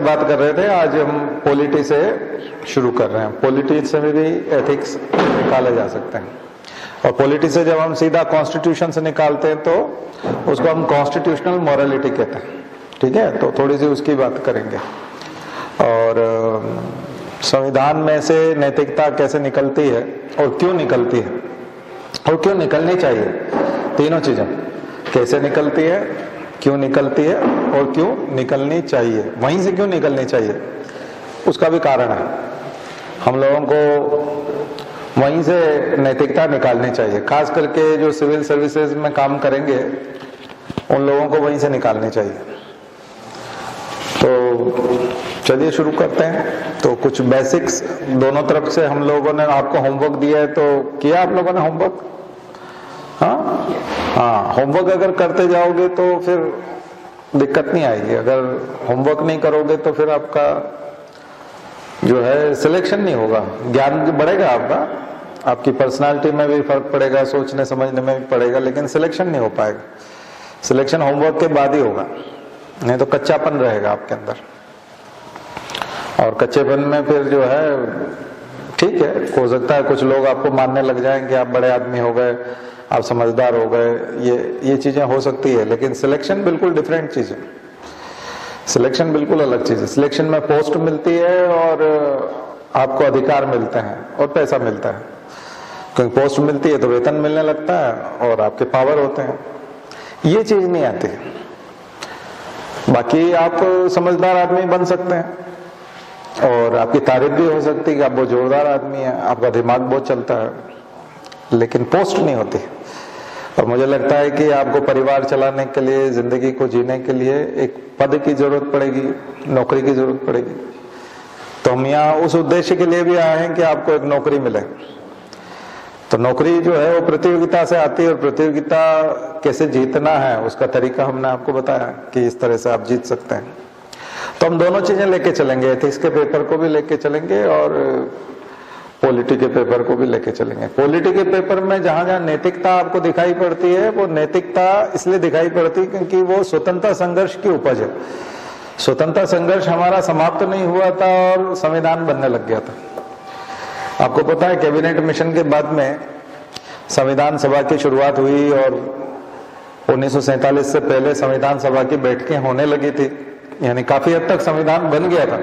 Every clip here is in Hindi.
बात कर रहे थे, आज हम पॉलिटी से शुरू कर रहे हैं। पॉलिटी से भी एथिक्स निकाले जा सकते हैं, और पॉलिटी से जब हम सीधा कॉन्स्टिट्यूशन से निकालते हैं तो उसको हम कॉन्स्टिट्यूशनल मॉरलिटी कहते हैं। ठीक है, तो थोड़ी सी उसकी बात करेंगे। और संविधान में से नैतिकता कैसे निकलती है और क्यों निकलती है और क्यों निकलनी चाहिए, तीनों चीजें कैसे निकलती है, क्यों निकलती है और क्यों निकलनी चाहिए, वहीं से क्यों निकलनी चाहिए उसका भी कारण है। हम लोगों को वहीं से नैतिकता निकालनी चाहिए, खास करके जो सिविल सर्विसेज में काम करेंगे उन लोगों को वहीं से निकालनी चाहिए। तो चलिए शुरू करते हैं। तो कुछ बेसिक्स दोनों तरफ से हम लोगों ने आपको होमवर्क दिया है, तो किया आप लोगों ने होमवर्क? हाँ, होमवर्क अगर करते जाओगे तो फिर दिक्कत नहीं आएगी। अगर होमवर्क नहीं करोगे तो फिर आपका जो है सिलेक्शन नहीं होगा, ज्ञान बढ़ेगा आपका, आपकी पर्सनालिटी में भी फर्क पड़ेगा, सोचने समझने में भी पड़ेगा, लेकिन सिलेक्शन नहीं हो पाएगा। सिलेक्शन होमवर्क के बाद ही होगा, नहीं तो कच्चापन रहेगा आपके अंदर। और कच्चेपन में फिर जो है ठीक है, हो सकता है कुछ लोग आपको मानने लग जाएं कि आप बड़े आदमी हो गए, आप समझदार हो गए, ये चीजें हो सकती है, लेकिन सिलेक्शन बिल्कुल डिफरेंट चीज है। सिलेक्शन बिल्कुल अलग चीज है। सिलेक्शन में पोस्ट मिलती है और आपको अधिकार मिलते हैं और पैसा मिलता है, क्योंकि पोस्ट मिलती है तो वेतन मिलने लगता है और आपके पावर होते हैं। ये चीज नहीं आती। बाकी आप समझदार आदमी बन सकते हैं और आपकी तारीफ भी हो सकती है कि आप बहुत जोरदार आदमी हैं, आपका दिमाग बहुत चलता है, लेकिन पोस्ट नहीं होती। और मुझे लगता है कि आपको परिवार चलाने के लिए, जिंदगी को जीने के लिए एक पद की जरूरत पड़ेगी, नौकरी की जरूरत पड़ेगी। तो हम यहाँ उस उद्देश्य के लिए भी आए हैं कि आपको एक नौकरी मिले। तो नौकरी जो है वो प्रतियोगिता से आती है, और प्रतियोगिता कैसे जीतना है उसका तरीका हमने आपको बताया कि इस तरह से आप जीत सकते हैं। तो हम दोनों चीजें लेके चलेंगे, एथिक्स के पेपर को भी लेके चलेंगे और पॉलिटी के पेपर को भी लेके चलेंगे। पॉलिटी के पेपर में जहां जहां नैतिकता आपको दिखाई पड़ती है, वो नैतिकता इसलिए दिखाई पड़ती है क्योंकि वो स्वतंत्रता संघर्ष की उपज है। स्वतंत्रता संघर्ष हमारा समाप्त नहीं हुआ था और संविधान बनने लग गया था। आपको पता है कैबिनेट मिशन के बाद में संविधान सभा की शुरुआत हुई और 1947 से पहले संविधान सभा की बैठकें होने लगी थी, यानी काफी हद तक संविधान बन गया था।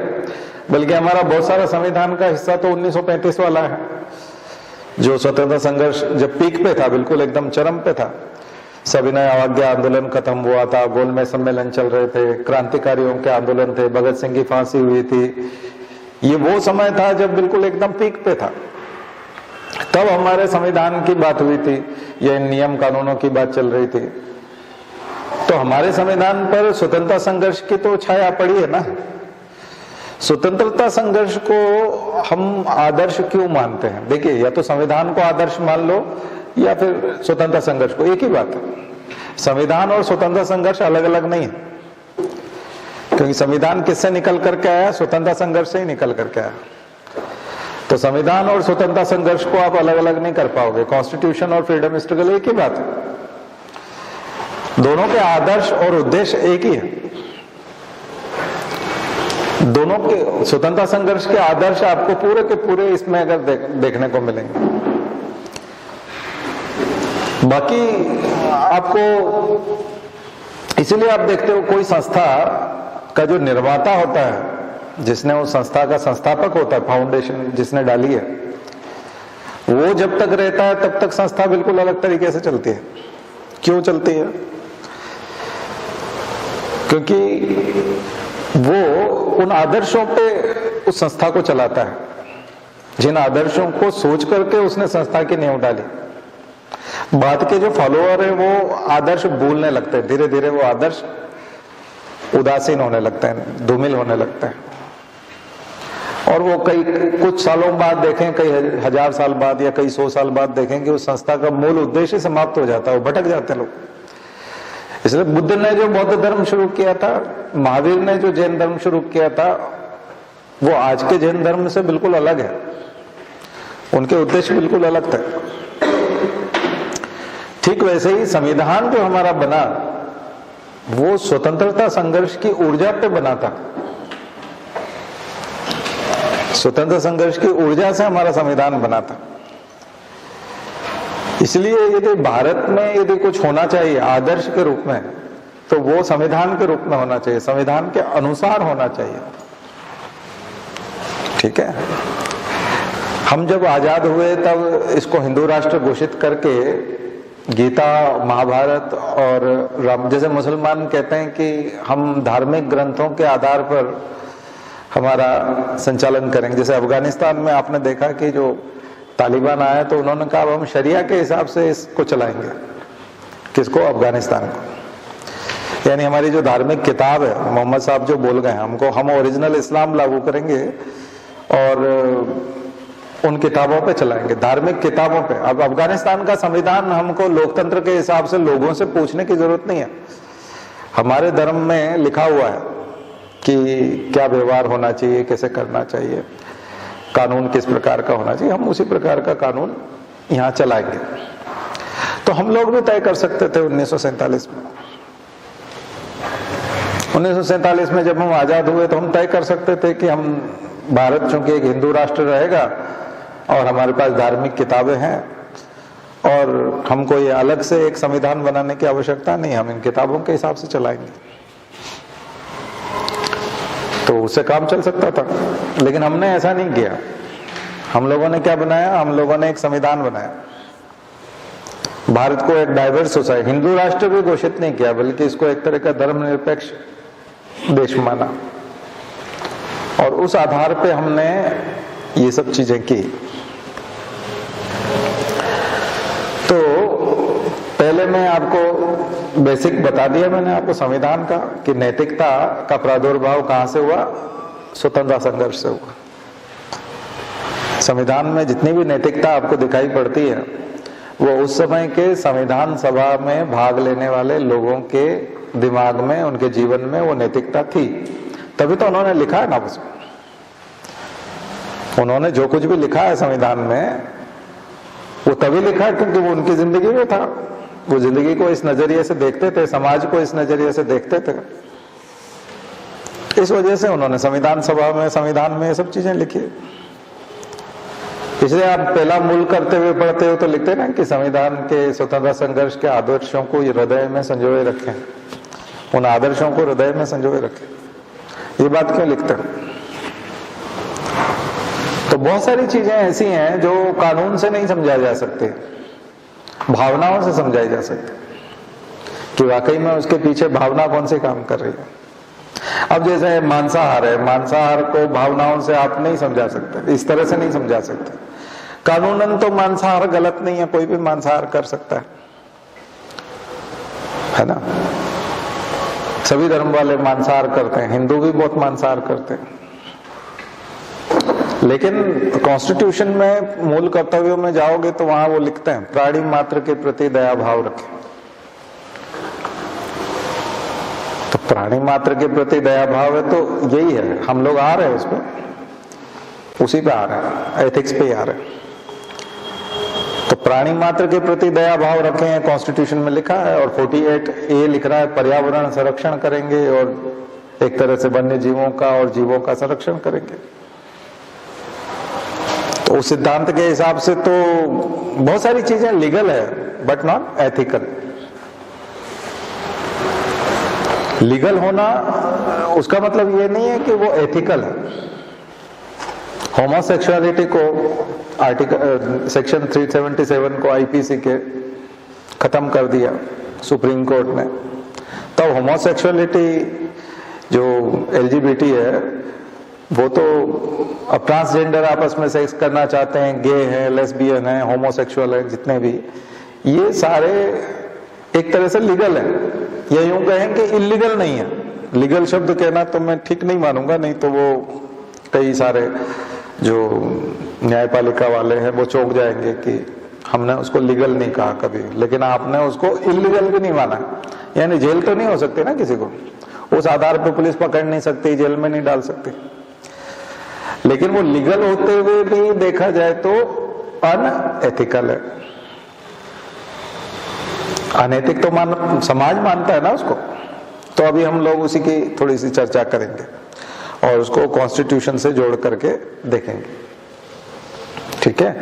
बल्कि हमारा बहुत सारा संविधान का हिस्सा तो 1935 वाला है, जो स्वतंत्रता संघर्ष जब पीक पे था, बिल्कुल एकदम चरम पे था। सविनय अवज्ञा आंदोलन खत्म हुआ था, गोलमेज सम्मेलन चल रहे थे, क्रांतिकारियों के आंदोलन थे, भगत सिंह की फांसी हुई थी। ये वो समय था जब बिल्कुल एकदम पीक पे था। तब हमारे संविधान की बात हुई थी, ये नियम कानूनों की बात चल रही थी। तो हमारे संविधान पर स्वतंत्रता संघर्ष की तो छाया पड़ी है ना। स्वतंत्रता संघर्ष को हम आदर्श क्यों मानते हैं? देखिए, या तो संविधान को आदर्श मान लो या फिर स्वतंत्रता संघर्ष को, एक ही बात है। संविधान और स्वतंत्रता संघर्ष अलग अलग नहीं है, क्योंकि संविधान किससे निकल करके आया? स्वतंत्रता संघर्ष से ही निकल करके आया। तो संविधान और स्वतंत्रता संघर्ष को आप अलग अलग नहीं कर पाओगे। कॉन्स्टिट्यूशन और फ्रीडम स्ट्रगल एक ही बात है, दोनों के आदर्श और उद्देश्य एक ही है। दोनों के स्वतंत्रता संघर्ष के आदर्श आपको पूरे के पूरे इसमें अगर देखने को मिलेंगे। बाकी आपको इसीलिए आप देखते हो कोई संस्था का जो निर्माता होता है, जिसने उस संस्था का संस्थापक होता है, फाउंडेशन जिसने डाली है, वो जब तक रहता है तब तक संस्था बिल्कुल अलग तरीके से चलती है। क्यों चलती है? क्योंकि वो उन आदर्शों पे उस संस्था को चलाता है, जिन आदर्शों को सोच करके उसने संस्था की नींव डाली। बाद के जो फॉलोअर है वो आदर्श भूलने लगते हैं, धीरे धीरे वो आदर्श उदासीन होने लगते हैं, धूमिल होने लगते हैं। और वो कुछ सालों बाद देखें, कई हजार साल बाद या कई 100 साल बाद देखें कि उस संस्था का मूल उद्देश्य समाप्त हो जाता है, वो भटक जाते हैं लोग। इसलिए बुद्ध ने जो बौद्ध धर्म शुरू किया था, महावीर ने जो जैन धर्म शुरू किया था, वो आज के जैन धर्म से बिल्कुल अलग है। उनके उद्देश्य बिल्कुल अलग थे। ठीक वैसे ही संविधान जो हमारा बना, वो स्वतंत्रता संघर्ष की ऊर्जा पे बना था। स्वतंत्र संघर्ष की ऊर्जा से हमारा संविधान बना था। इसलिए यदि भारत में यदि कुछ होना चाहिए आदर्श के रूप में, तो वो संविधान के रूप में होना चाहिए, संविधान के अनुसार होना चाहिए। ठीक है, हम जब आजाद हुए तब इसको हिंदू राष्ट्र घोषित करके गीता, महाभारत और राम, जैसे मुसलमान कहते हैं कि हम धार्मिक ग्रंथों के आधार पर हमारा संचालन करेंगे। जैसे अफगानिस्तान में आपने देखा कि जो तालिबान आया तो उन्होंने कहा हम शरिया के हिसाब से इसको चलाएंगे। किसको? अफगानिस्तान को। यानी हमारी जो धार्मिक किताब है, मोहम्मद साहब जो बोल गए हमको, हम ओरिजिनल इस्लाम लागू करेंगे और उन किताबों पे चलाएंगे, धार्मिक किताबों पे। अब अफगानिस्तान का संविधान हमको लोकतंत्र के हिसाब से लोगों से पूछने की जरूरत नहीं है। हमारे धर्म में लिखा हुआ है कि क्या व्यवहार होना चाहिए, कैसे करना चाहिए, कानून किस प्रकार का होना चाहिए, हम उसी प्रकार का कानून यहाँ चलाएंगे। तो हम लोग भी तय कर सकते थे 1947 में। 1947 में जब हम आजाद हुए तो हम तय कर सकते थे कि हम भारत चूंकि एक हिंदू राष्ट्र रहेगा और हमारे पास धार्मिक किताबें हैं और हमको ये अलग से एक संविधान बनाने की आवश्यकता नहीं, हम इन किताबों के हिसाब से चलाएंगे, तो उससे काम चल सकता था। लेकिन हमने ऐसा नहीं किया। हम लोगों ने क्या बनाया? हम लोगों ने एक संविधान बनाया, भारत को एक डाइवर्स सोसाइटी, हिंदू राष्ट्र भी घोषित नहीं किया, बल्कि इसको एक तरह का धर्मनिरपेक्ष देश माना, और उस आधार पे हमने ये सब चीजें की। तो पहले मैं आपको बेसिक बता दिया मैंने आपको संविधान का, कि नैतिकता का प्रादुर्भाव कहां से हुआ? स्वतंत्रता संघर्ष से हुआ। संविधान में जितनी भी नैतिकता आपको दिखाई पड़ती है वो उस समय के संविधान सभा में भाग लेने वाले लोगों के दिमाग में, उनके जीवन में वो नैतिकता थी, तभी तो उन्होंने लिखा है ना। उन्होंने जो कुछ भी लिखा है संविधान में वो तभी लिखा क्योंकि वो उनकी जिंदगी में था। वो जिंदगी को इस नजरिए से देखते थे, समाज को इस नजरिए से देखते थे, इस वजह से उन्होंने संविधान सभा में, संविधान में ये सब चीजें लिखी। इसलिए आप पहला मूल करते हुए पढ़ते हो तो लिखते ना कि संविधान के स्वतंत्रता संघर्ष के आदर्शों को हृदय में संजोए रखें, उन आदर्शों को हृदय में संजोए रखें। ये बात क्यों लिखते हैं? तो बहुत सारी चीजें ऐसी हैं जो कानून से नहीं समझाई जा सकती, भावनाओं से समझाई जा सकती, कि वाकई में उसके पीछे भावना कौन सी काम कर रही है। अब जैसे मांसाहार है, मांसाहार को भावनाओं से आप नहीं समझा सकते, इस तरह से नहीं समझा सकते। कानूनन तो मांसाहार गलत नहीं है, कोई भी मांसाहार कर सकता है ना। सभी धर्म वाले मांसाहार करते हैं, हिंदू भी बहुत मांसाहार करते हैं, लेकिन कॉन्स्टिट्यूशन में मूल कर्तव्यों में जाओगे तो वहां वो लिखते हैं प्राणी मात्र के प्रति दया भाव रखें। तो प्राणी मात्र के प्रति दया भाव है तो यही है, हम लोग आ रहे हैं उसमें, उसी पे आ रहे हैं, एथिक्स पे ही आ रहे हैं। तो प्राणी मात्र के प्रति दया भाव रखें हैं, कॉन्स्टिट्यूशन में लिखा है, और 48A लिख रहा है पर्यावरण संरक्षण करेंगे और एक तरह से वन्य जीवों का और जीवों का संरक्षण करेंगे। तो उस सिद्धांत के हिसाब से तो बहुत सारी चीजें लीगल है बट नॉट एथिकल। लीगल होना उसका मतलब ये नहीं है कि वो एथिकल है। होमोसेक्सुअलिटी को आर्टिकल सेक्शन 377 को आईपीसी के खत्म कर दिया सुप्रीम कोर्ट ने। तब होमोसेक्सुअलिटी जो एलजीबीटी है वो तो अब ट्रांसजेंडर आपस में सेक्स करना चाहते हैं, गे हैं, लेस्बियन हैं, होमोसेक्सुअल हैं, जितने भी, ये सारे एक तरह से लीगल है, या यूं कहें कि इलीगल नहीं है। लीगल शब्द कहना तो मैं ठीक नहीं मानूंगा, नहीं तो वो कई सारे जो न्यायपालिका वाले हैं वो चौंक जाएंगे कि हमने उसको लीगल नहीं कहा कभी, लेकिन आपने उसको इलीगल भी नहीं माना। यानी जेल तो नहीं हो सकती ना किसी को, उस आधार पर पुलिस पकड़ नहीं सकती, जेल में नहीं डाल सकती, लेकिन वो लीगल होते हुए भी देखा जाए तो अनएथिकल है। अनैतिक तो समाज मानता है ना उसको। तो अभी हम लोग उसी की थोड़ी सी चर्चा करेंगे। और उसको कॉन्स्टिट्यूशन से जोड़ करके देखेंगे। ठीक है,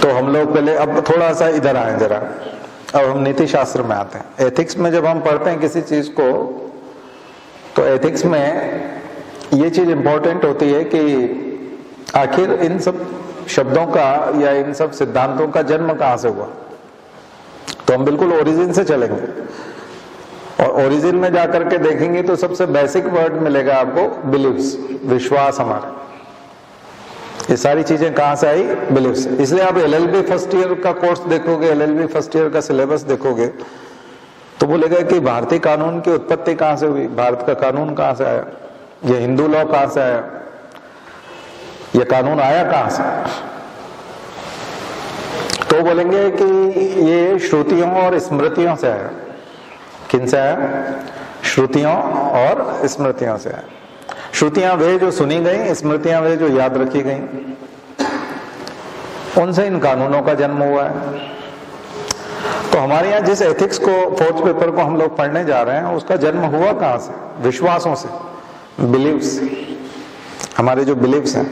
तो हम लोग पहले अब थोड़ा सा इधर आए जरा, अब हम नीति शास्त्र में आते हैं। एथिक्स में जब हम पढ़ते हैं किसी चीज को, तो एथिक्स में ये चीज इंपॉर्टेंट होती है कि आखिर इन सब शब्दों का या इन सब सिद्धांतों का जन्म कहां से हुआ। तो हम बिल्कुल ओरिजिन से चलेंगे और ओरिजिन में जाकर के देखेंगे तो सबसे बेसिक वर्ड मिलेगा आपको बिलीव्स, विश्वास हमारे। ये सारी चीजें कहां से आई? बिलीव्स। इसलिए आप एलएलबी फर्स्ट ईयर का कोर्स देखोगे, एलएलबी फर्स्ट ईयर का सिलेबस देखोगे तो बोलेगा कि भारतीय कानून की उत्पत्ति कहां से हुई, भारत का कानून कहां से आया, ये हिंदू लॉ कहां से आया, ये कानून आया कहां से। तो बोलेंगे कि ये श्रुतियों और स्मृतियों से आया। किन से आया? श्रुतियों और स्मृतियों से आया। श्रुतियां वे जो सुनी गई, स्मृतियां वे जो याद रखी गई, उनसे इन कानूनों का जन्म हुआ है। तो हमारे यहाँ जिस एथिक्स को, फोर्थ पेपर को हम लोग पढ़ने जा रहे हैं, उसका जन्म हुआ कहां से? विश्वासों से, बिलीव्स। हमारे जो बिलीव्स हैं,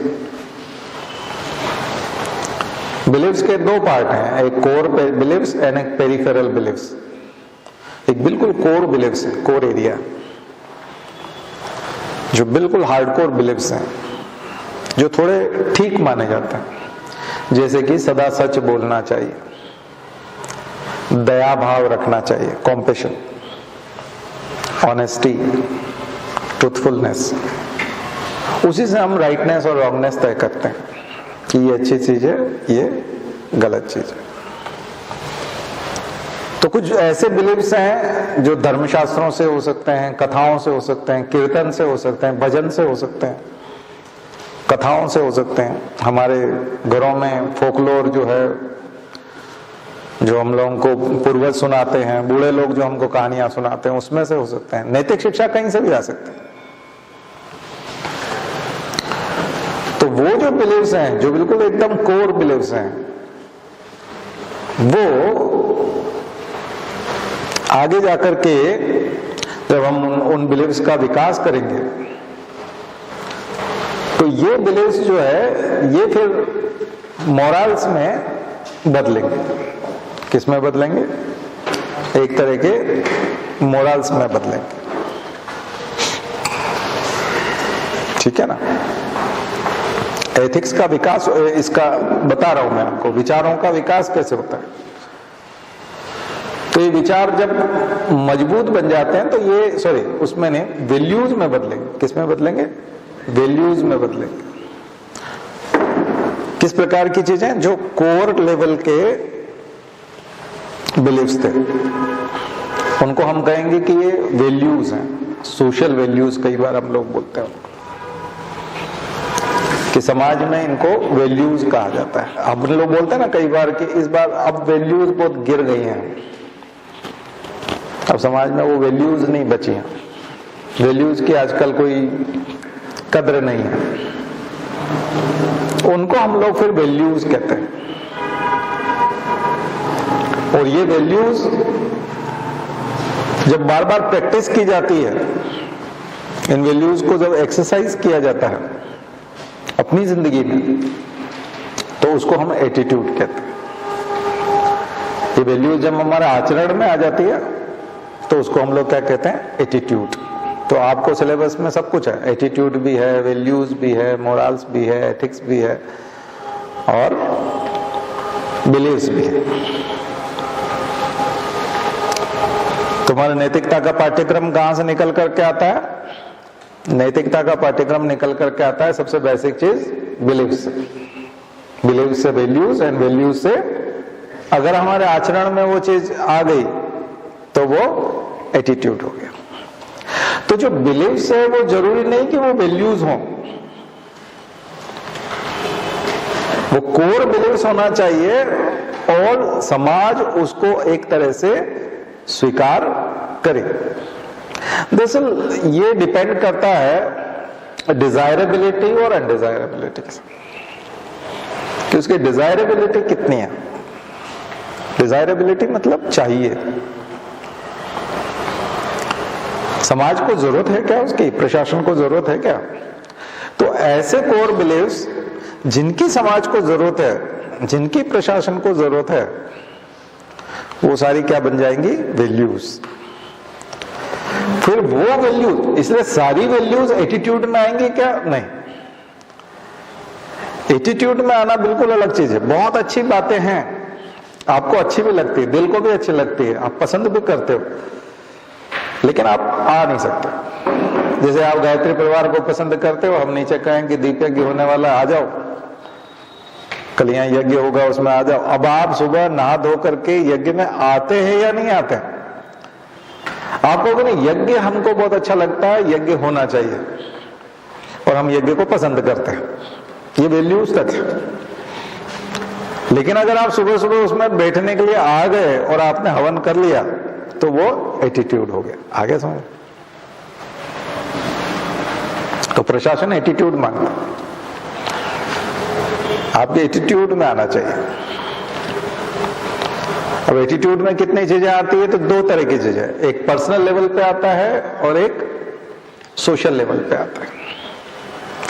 बिलीव्स के दो पार्ट हैं, एक कोर बिलीव्स एंड एक पेरिफेरल बिलीव्स। एक बिल्कुल कोर बिलीव्स है, कोर एरिया, जो बिल्कुल हार्डकोर बिलीव्स हैं, जो थोड़े ठीक माने जाते हैं, जैसे कि सदा सच बोलना चाहिए, दया भाव रखना चाहिए, कॉम्पैशन, ऑनेस्टी, ट्रूथफुलनेस। उसी से हम राइटनेस और रॉन्गनेस तय करते हैं कि ये अच्छी चीज है, ये गलत चीज है। तो कुछ ऐसे बिलीव्स हैं जो धर्मशास्त्रों से हो सकते हैं, कथाओं से हो सकते हैं, कीर्तन से हो सकते हैं, भजन से हो सकते हैं, कथाओं से हो सकते हैं। हमारे घरों में फोकलोर जो है, जो हम लोगों को पूर्वज सुनाते हैं, बूढ़े लोग जो हमको कहानियां सुनाते हैं, उसमें से हो सकते हैं। नैतिक शिक्षा कहीं से भी आ सकती है। तो वो जो बिलीव्स हैं, जो बिल्कुल एकदम कोर बिलीव्स हैं, वो आगे जाकर के जब हम उन बिलीव्स का विकास करेंगे, तो ये बिलीव्स जो है, ये फिर मोरल्स में बदलेंगे। किस में बदलेंगे? एक तरह के मोरल्स में बदलेंगे। ठीक है ना? एथिक्स का विकास, इसका बता रहा हूं मैं आपको, विचारों का विकास कैसे होता है। तो ये विचार जब मजबूत बन जाते हैं तो ये उसमें नहीं, वैल्यूज में बदलेंगे। किस में बदलेंगे? वैल्यूज में बदलेंगे। किस प्रकार की चीजें? जो कोर लेवल के बिलीव्स थे, उनको हम कहेंगे कि ये वैल्यूज हैं। सोशल वैल्यूज कई बार हम लोग बोलते हैं कि समाज में इनको वैल्यूज कहा जाता है। अब लोग बोलते हैं ना कई बार कि इस बार अब वैल्यूज बहुत गिर गई हैं, अब समाज में वो वैल्यूज नहीं बची हैं, वैल्यूज की आजकल कोई कद्र नहीं है। उनको हम लोग फिर वैल्यूज कहते हैं। और ये वैल्यूज जब बार बार प्रैक्टिस की जाती है, इन वैल्यूज को जब एक्सरसाइज किया जाता है अपनी जिंदगी में, तो उसको हम एटीट्यूड कहते हैं। ये वैल्यूज जब हमारे आचरण में आ जाती है तो उसको हम लोग क्या कहते हैं? एटीट्यूड। तो आपको सिलेबस में सब कुछ है, एटीट्यूड भी है, वैल्यूज भी है, मोरल्स भी है, एथिक्स भी है और बिलीव्स भी है। तुम्हारे नैतिकता का पाठ्यक्रम कहां से निकल करके आता है? नैतिकता का पाठ्यक्रम निकल करके आता है सबसे बेसिक चीज बिलीव्स से। बिलीव्स से वैल्यूज, एंड वैल्यूज से अगर हमारे आचरण में वो चीज आ गई तो वो एटीट्यूड हो गया। तो जो बिलीव्स है वो जरूरी नहीं कि वो वैल्यूज हों, वो कोर बिलीव्स होना चाहिए और समाज उसको एक तरह से स्वीकार करे। दरअसल ये डिपेंड करता है डिजायरेबिलिटी और अनडिजायरेबिलिटी से, कि उसकी डिजायरेबिलिटी कितनी है। डिजायरेबिलिटी मतलब चाहिए, समाज को जरूरत है क्या उसकी, प्रशासन को जरूरत है क्या? तो ऐसे कोर बिलीव्स जिनकी समाज को जरूरत है, जिनकी प्रशासन को जरूरत है, वो सारी क्या बन जाएंगी? वैल्यूज। फिर वो वैल्यूज, इसलिए सारी वैल्यूज एटीट्यूड में आएंगी क्या? नहीं, एटीट्यूड में आना बिल्कुल अलग चीज है। बहुत अच्छी बातें हैं, आपको अच्छी भी लगती है, दिल को भी अच्छी लगती है, आप पसंद भी करते हो, लेकिन आप आ नहीं सकते। जैसे आप गायत्री परिवार को पसंद करते हो, हम नीचे कहें कि दीप यज्ञ होने वाला, आ जाओ, कल यहाँ यज्ञ होगा, उसमें आ जाओ। अब आप सुबह नहा धो करके यज्ञ में आते हैं या नहीं आते? आप कहोगे नहीं, यज्ञ हमको बहुत अच्छा लगता है, यज्ञ होना चाहिए, और हम यज्ञ को पसंद करते हैं, ये वैल्यूज तक है। लेकिन अगर आप सुबह सुबह उसमें बैठने के लिए आ गए और आपने हवन कर लिया, तो वो एटीट्यूड हो गया। आगे समझ? तो प्रशासन एटीट्यूड मांगता, आपके एटीट्यूड में आना चाहिए। अब एटीट्यूड में कितनी चीजें आती है? तो दो तरह की चीजें, एक पर्सनल लेवल पे आता है और एक सोशल लेवल पे आता है।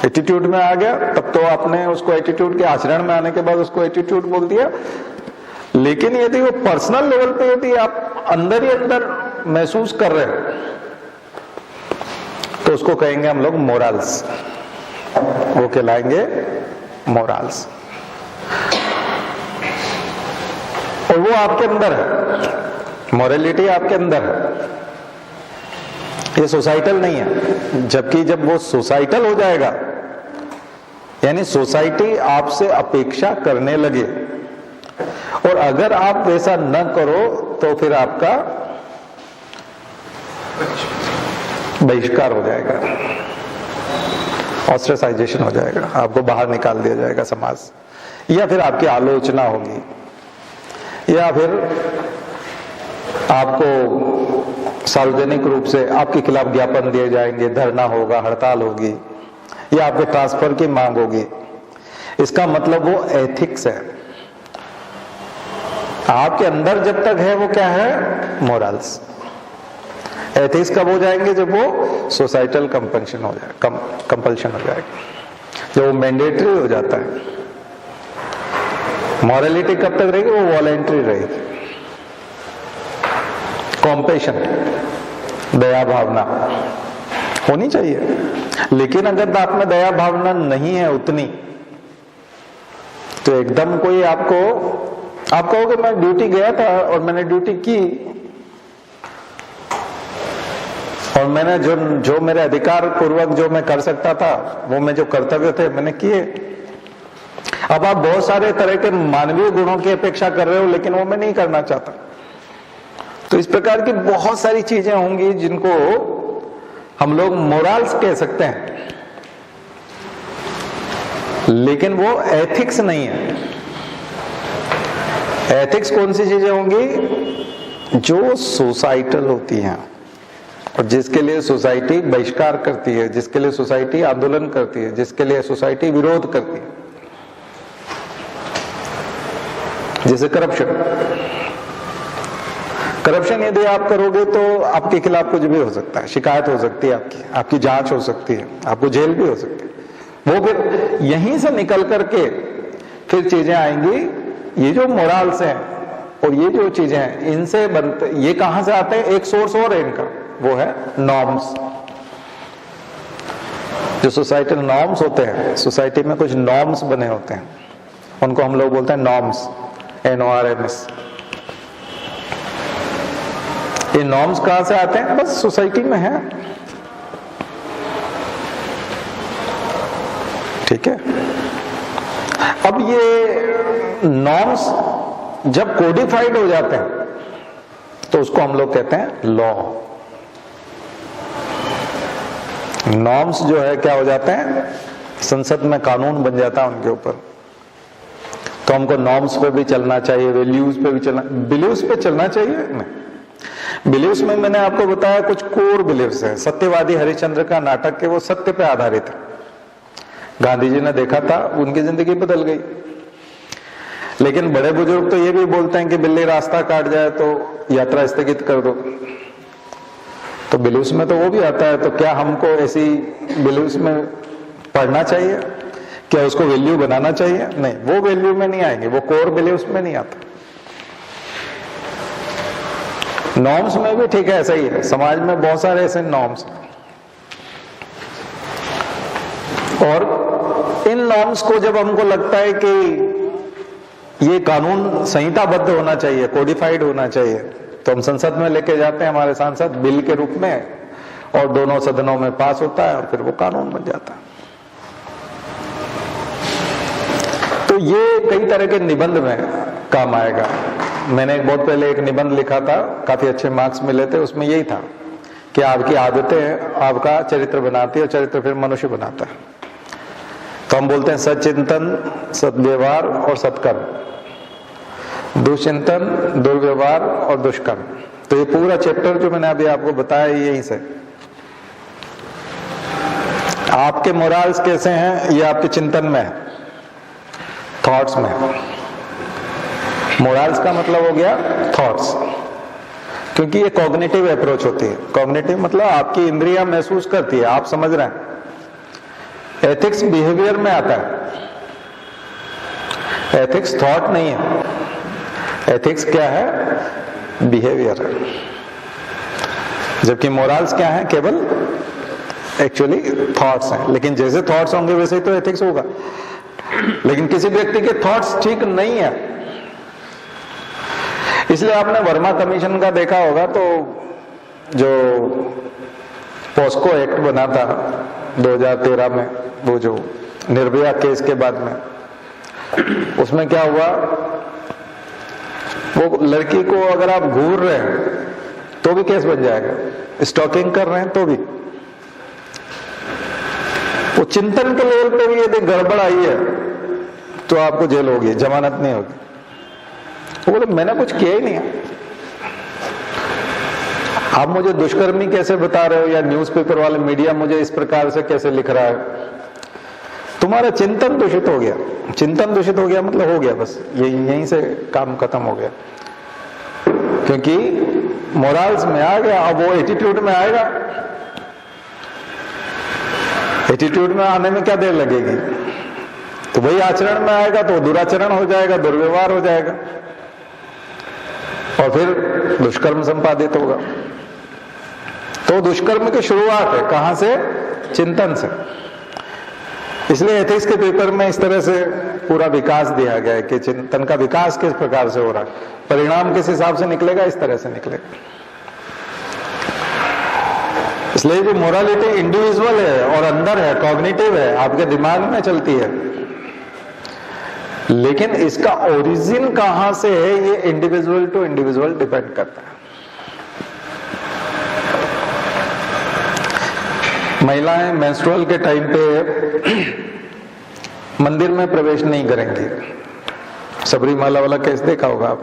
एटीट्यूड में आ गया तब तो आपने उसको एटीट्यूड के आचरण में आने के बाद उसको एटीट्यूड बोल दिया। लेकिन यदि वो पर्सनल लेवल पे यदि आप अंदर ही अंदर महसूस कर रहे हैं, तो उसको कहेंगे हम लोग मोरल्स, वो कहलाएंगे मोरल्स। और वो आपके अंदर है, मोरालिटी आपके अंदर है, ये सोसाइटल नहीं है। जबकि जब वो सोसाइटल हो जाएगा, यानी सोसाइटी आपसे अपेक्षा करने लगे, और अगर आप वैसा न करो तो फिर आपका बहिष्कार हो जाएगा, ऑस्ट्रेसाइजेशन हो जाएगा, आपको बाहर निकाल दिया जाएगा समाज, या फिर आपकी आलोचना होगी, या फिर आपको सार्वजनिक रूप से आपके खिलाफ ज्ञापन दिए जाएंगे, धरना होगा, हड़ताल होगी, या आपके ट्रांसफर की मांग होगी। इसका मतलब वो एथिक्स है आपके अंदर। जब तक है वो क्या है? मोरल्स। एथिक्स कब हो जाएंगे? जब वो सोसाइटल कंपल्शन हो जाए, कंपल्शन हो जाएगा, जब वो मैंडेटरी हो जाता है। मॉरलिटी कब तक रहेगी? वो वॉलेंट्री रहेगी। कॉम्पेशन, दया भावना होनी चाहिए, लेकिन अगर आप में दया भावना नहीं है उतनी, तो एकदम कोई आपको, आप कहोगे मैं ड्यूटी गया था और मैंने ड्यूटी की, और मैंने जो मेरे अधिकार पूर्वक जो मैं कर सकता था, वो मैं जो कर्तव्य थे मैंने किए। अब आप बहुत सारे तरह के मानवीय गुणों की अपेक्षा कर रहे हो, लेकिन वो मैं नहीं करना चाहता। तो इस प्रकार की बहुत सारी चीजें होंगी जिनको हम लोग मोरल्स कह सकते हैं, लेकिन वो एथिक्स नहीं है। एथिक्स कौन सी चीजें होंगी? जो सोसाइटल होती हैं, और जिसके लिए सोसाइटी बहिष्कार करती है, जिसके लिए सोसाइटी आंदोलन करती है, जिसके लिए सोसाइटी विरोध करती है। जैसे करप्शन यदि आप करोगे तो आपके खिलाफ कुछ भी हो सकता है, शिकायत हो सकती है, आपकी जांच हो सकती है, आपको जेल भी हो सकती है। वो फिर यहीं से निकल करके फिर चीजें आएंगी। ये जो मोरल्स हैं और ये जो चीजें हैं, इनसे बनते, ये कहां से आते हैं? एक सोर्स और है इनका, वो है नॉर्म्स। जो सोसाइटल नॉर्म्स होते हैं, सोसाइटी में कुछ नॉर्म्स बने होते हैं, उनको हम लोग बोलते हैं नॉर्म्स, NORMS। ये नॉर्म्स कहां से आते हैं? बस सोसाइटी में है, ठीक है। अब ये नॉर्म्स जब कोडिफाइड हो जाते हैं तो उसको हम लोग कहते हैं लॉ। नॉर्म्स जो है क्या हो जाते हैं? संसद में कानून बन जाता है उनके ऊपर। तो हमको नॉर्म्स पे भी चलना चाहिए, वैल्यूज पे भी चलना, बिलीव्स पे चलना चाहिए। नहीं, बिलीव्स में मैंने आपको बताया कुछ कोर बिलीव्स है। सत्यवादी हरिश्चंद्र का नाटक है, वो सत्य पे आधारित है। गांधी जी ने देखा था, उनकी जिंदगी बदल गई। लेकिन बड़े बुजुर्ग तो ये भी बोलते हैं कि बिल्ली रास्ता काट जाए तो यात्रा स्थगित कर दो। तो बिलीव्स में तो वो भी आता है, तो क्या हमको ऐसी बिलीव्स में पढ़ना चाहिए? क्या उसको वैल्यू बनाना चाहिए? नहीं, वो वैल्यू में नहीं आएंगे, वो कोर बिलीव्स में नहीं आता। नॉर्म्स में भी ठीक है, ऐसा ही है। समाज में बहुत सारे ऐसे नॉर्म्स, और इन नॉर्म्स को जब हमको लगता है कि ये कानून संहिताबद्ध होना चाहिए, कोडिफाइड होना चाहिए, तो हम संसद में लेके जाते हैं हमारे सांसद बिल के रूप में, और दोनों सदनों में पास होता है और फिर वो कानून बन जाता है। तो ये कई तरह के निबंध में काम आएगा। मैंने बहुत पहले एक निबंध लिखा था, काफी अच्छे मार्क्स मिले थे, उसमें यही था कि आपकी आदतें आपका चरित्र बनाती है और चरित्र फिर मनुष्य बनाता है। तो हम बोलते हैं सच्चिंतन, सद्व्यवहार और सत्कर्म, दुष्चिंतन, दुर्व्यवहार और दुष्कर्म। तो ये पूरा चैप्टर जो मैंने अभी आपको बताया यही से। आपके मोरल्स कैसे हैं ये आपके चिंतन में है, थॉट्स में। मोरल्स का मतलब हो गया थॉट्स, क्योंकि ये कॉग्निटिव अप्रोच होती है। कॉग्निटिव मतलब आपकी इंद्रियां महसूस करती है, आप समझ रहे हैं। एथिक्स बिहेवियर में आता है, एथिक्स थॉट नहीं है। एथिक्स क्या है? बिहेवियर है। जबकि मोरल्स क्या है? केवल एक्चुअली थॉट्स हैं। लेकिन जैसे थॉट्स होंगे वैसे ही तो एथिक्स होगा। लेकिन किसी व्यक्ति के थॉट्स ठीक नहीं है, इसलिए आपने वर्मा कमीशन का देखा होगा, तो जो पॉस्को एक्ट बना था 2013 में, वो जो निर्भया केस के बाद में, उसमें क्या हुआ, वो लड़की को अगर आप घूर रहे हैं तो भी केस बन जाएगा, स्टॉकिंग कर रहे हैं तो भी। वो चिंतन के लेवल पे भी यदि गड़बड़ आई है तो आपको जेल होगी, जमानत नहीं होगी। वो बोले मैंने कुछ किया ही नहीं है, आप मुझे दुष्कर्मी कैसे बता रहे हो, या न्यूज़पेपर वाले मीडिया मुझे इस प्रकार से कैसे लिख रहा है। तुम्हारा चिंतन दूषित हो गया। चिंतन दूषित हो गया मतलब हो गया, बस यहीं से काम खत्म हो गया, क्योंकि मोरल्स में आ गया। अब वो एटीट्यूड में आएगा, एटीट्यूड में आने में क्या देर लगेगी, तो वही आचरण में आएगा तो दुराचरण हो जाएगा, दुर्व्यवहार हो जाएगा, और फिर दुष्कर्म संपादित होगा। तो दुष्कर्म की शुरुआत है कहां से? चिंतन से। इसलिए एथिक्स के पेपर में इस तरह से पूरा विकास दिया गया है कि चिंतन का विकास किस प्रकार से हो रहा है, परिणाम किस हिसाब से निकलेगा, इस तरह से निकलेगा। इसलिए जो मोरालिटी इंडिविजुअल है और अंदर है, कॉग्निटिव है, आपके दिमाग में चलती है, लेकिन इसका ओरिजिन कहां से है ये इंडिविजुअल टू इंडिविजुअल डिपेंड करता है। महिलाएं मेंस्ट्रुअल के टाइम पे मंदिर में प्रवेश नहीं करेंगी। सबरीमाला वाला केस देखा होगा आप।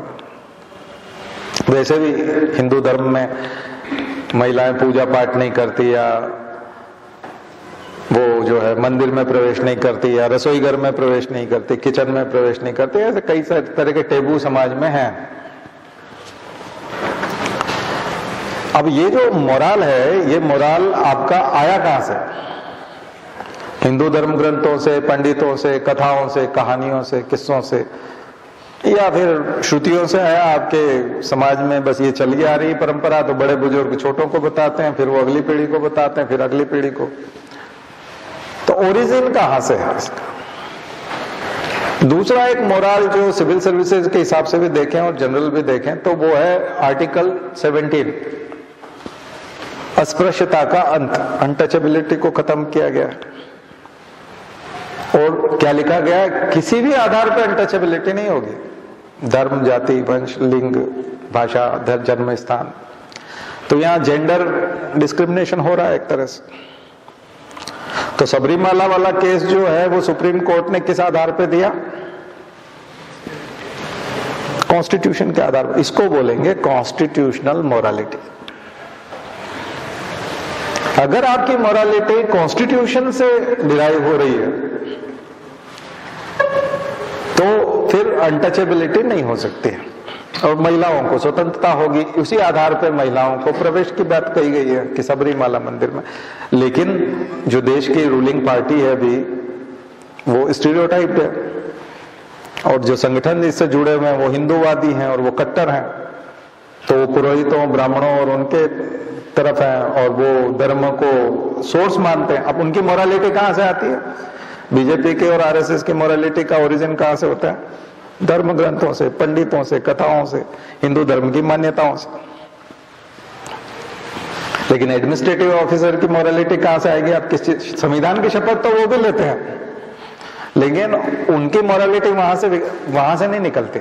वैसे भी हिंदू धर्म में महिलाएं पूजा पाठ नहीं करती, या वो जो है मंदिर में प्रवेश नहीं करती, या रसोई घर में प्रवेश नहीं करती, किचन में प्रवेश नहीं करती। ऐसे कई तरह के टेबू समाज में हैं। अब ये जो मोरल है, ये मोरल आपका आया कहां से? हिंदू धर्म ग्रंथों से, पंडितों से, कथाओं से, कहानियों से, किस्सों से, या फिर श्रुतियों से आया आपके समाज में? बस ये चली आ रही परंपरा, तो बड़े बुजुर्ग छोटों को बताते हैं, फिर वो अगली पीढ़ी को बताते हैं, फिर अगली पीढ़ी को। तो ओरिजिन कहां से है इसका? दूसरा एक मोरल जो सिविल सर्विसेज के हिसाब से भी देखें और जनरल भी देखें तो वो है आर्टिकल 17, अस्पृश्यता का अंत, अनटचेबिलिटी को खत्म किया गया। और क्या लिखा गया है? किसी भी आधार पर अनटचेबिलिटी नहीं होगी, धर्म, जाति, वंश, लिंग, भाषा, जन्म स्थान। तो यहां जेंडर डिस्क्रिमिनेशन हो रहा है एक तरह से। तो सबरीमाला वाला केस जो है वो सुप्रीम कोर्ट ने किस आधार पे दिया? कॉन्स्टिट्यूशन के आधार पर। इसको बोलेंगे कॉन्स्टिट्यूशनल मोरालिटी। अगर आपकी मोरालिटी कॉन्स्टिट्यूशन से डिराइव हो रही है तो फिर अनटचेबिलिटी नहीं हो सकती है। और महिलाओं को स्वतंत्रता होगी, उसी आधार पर महिलाओं को प्रवेश की बात कही गई है कि सबरीमाला मंदिर में। लेकिन जो देश की रूलिंग पार्टी है अभी, वो स्टीरियोटाइप है, और जो संगठन इससे जुड़े हुए हैं वो हिंदूवादी हैं और वो कट्टर हैं, तो वो पुरोहितों, ब्राह्मणों और उनके तरफ हैं, और वो धर्म को सोर्स मानते हैं। अब उनकी मोरालिटी कहाँ से आती है? बीजेपी के और आरएसएस की मोरालिटी का ओरिजिन कहाँ से होता है? धर्म ग्रंथों से, पंडितों से, कथाओं से, हिंदू धर्म की मान्यताओं से। लेकिन एडमिनिस्ट्रेटिव ऑफिसर की मोरालिटी कहां से आएगी? आप किस संविधान की शपथ तो वो भी लेते हैं, लेकिन उनकी मोरालिटी वहां से नहीं निकलती।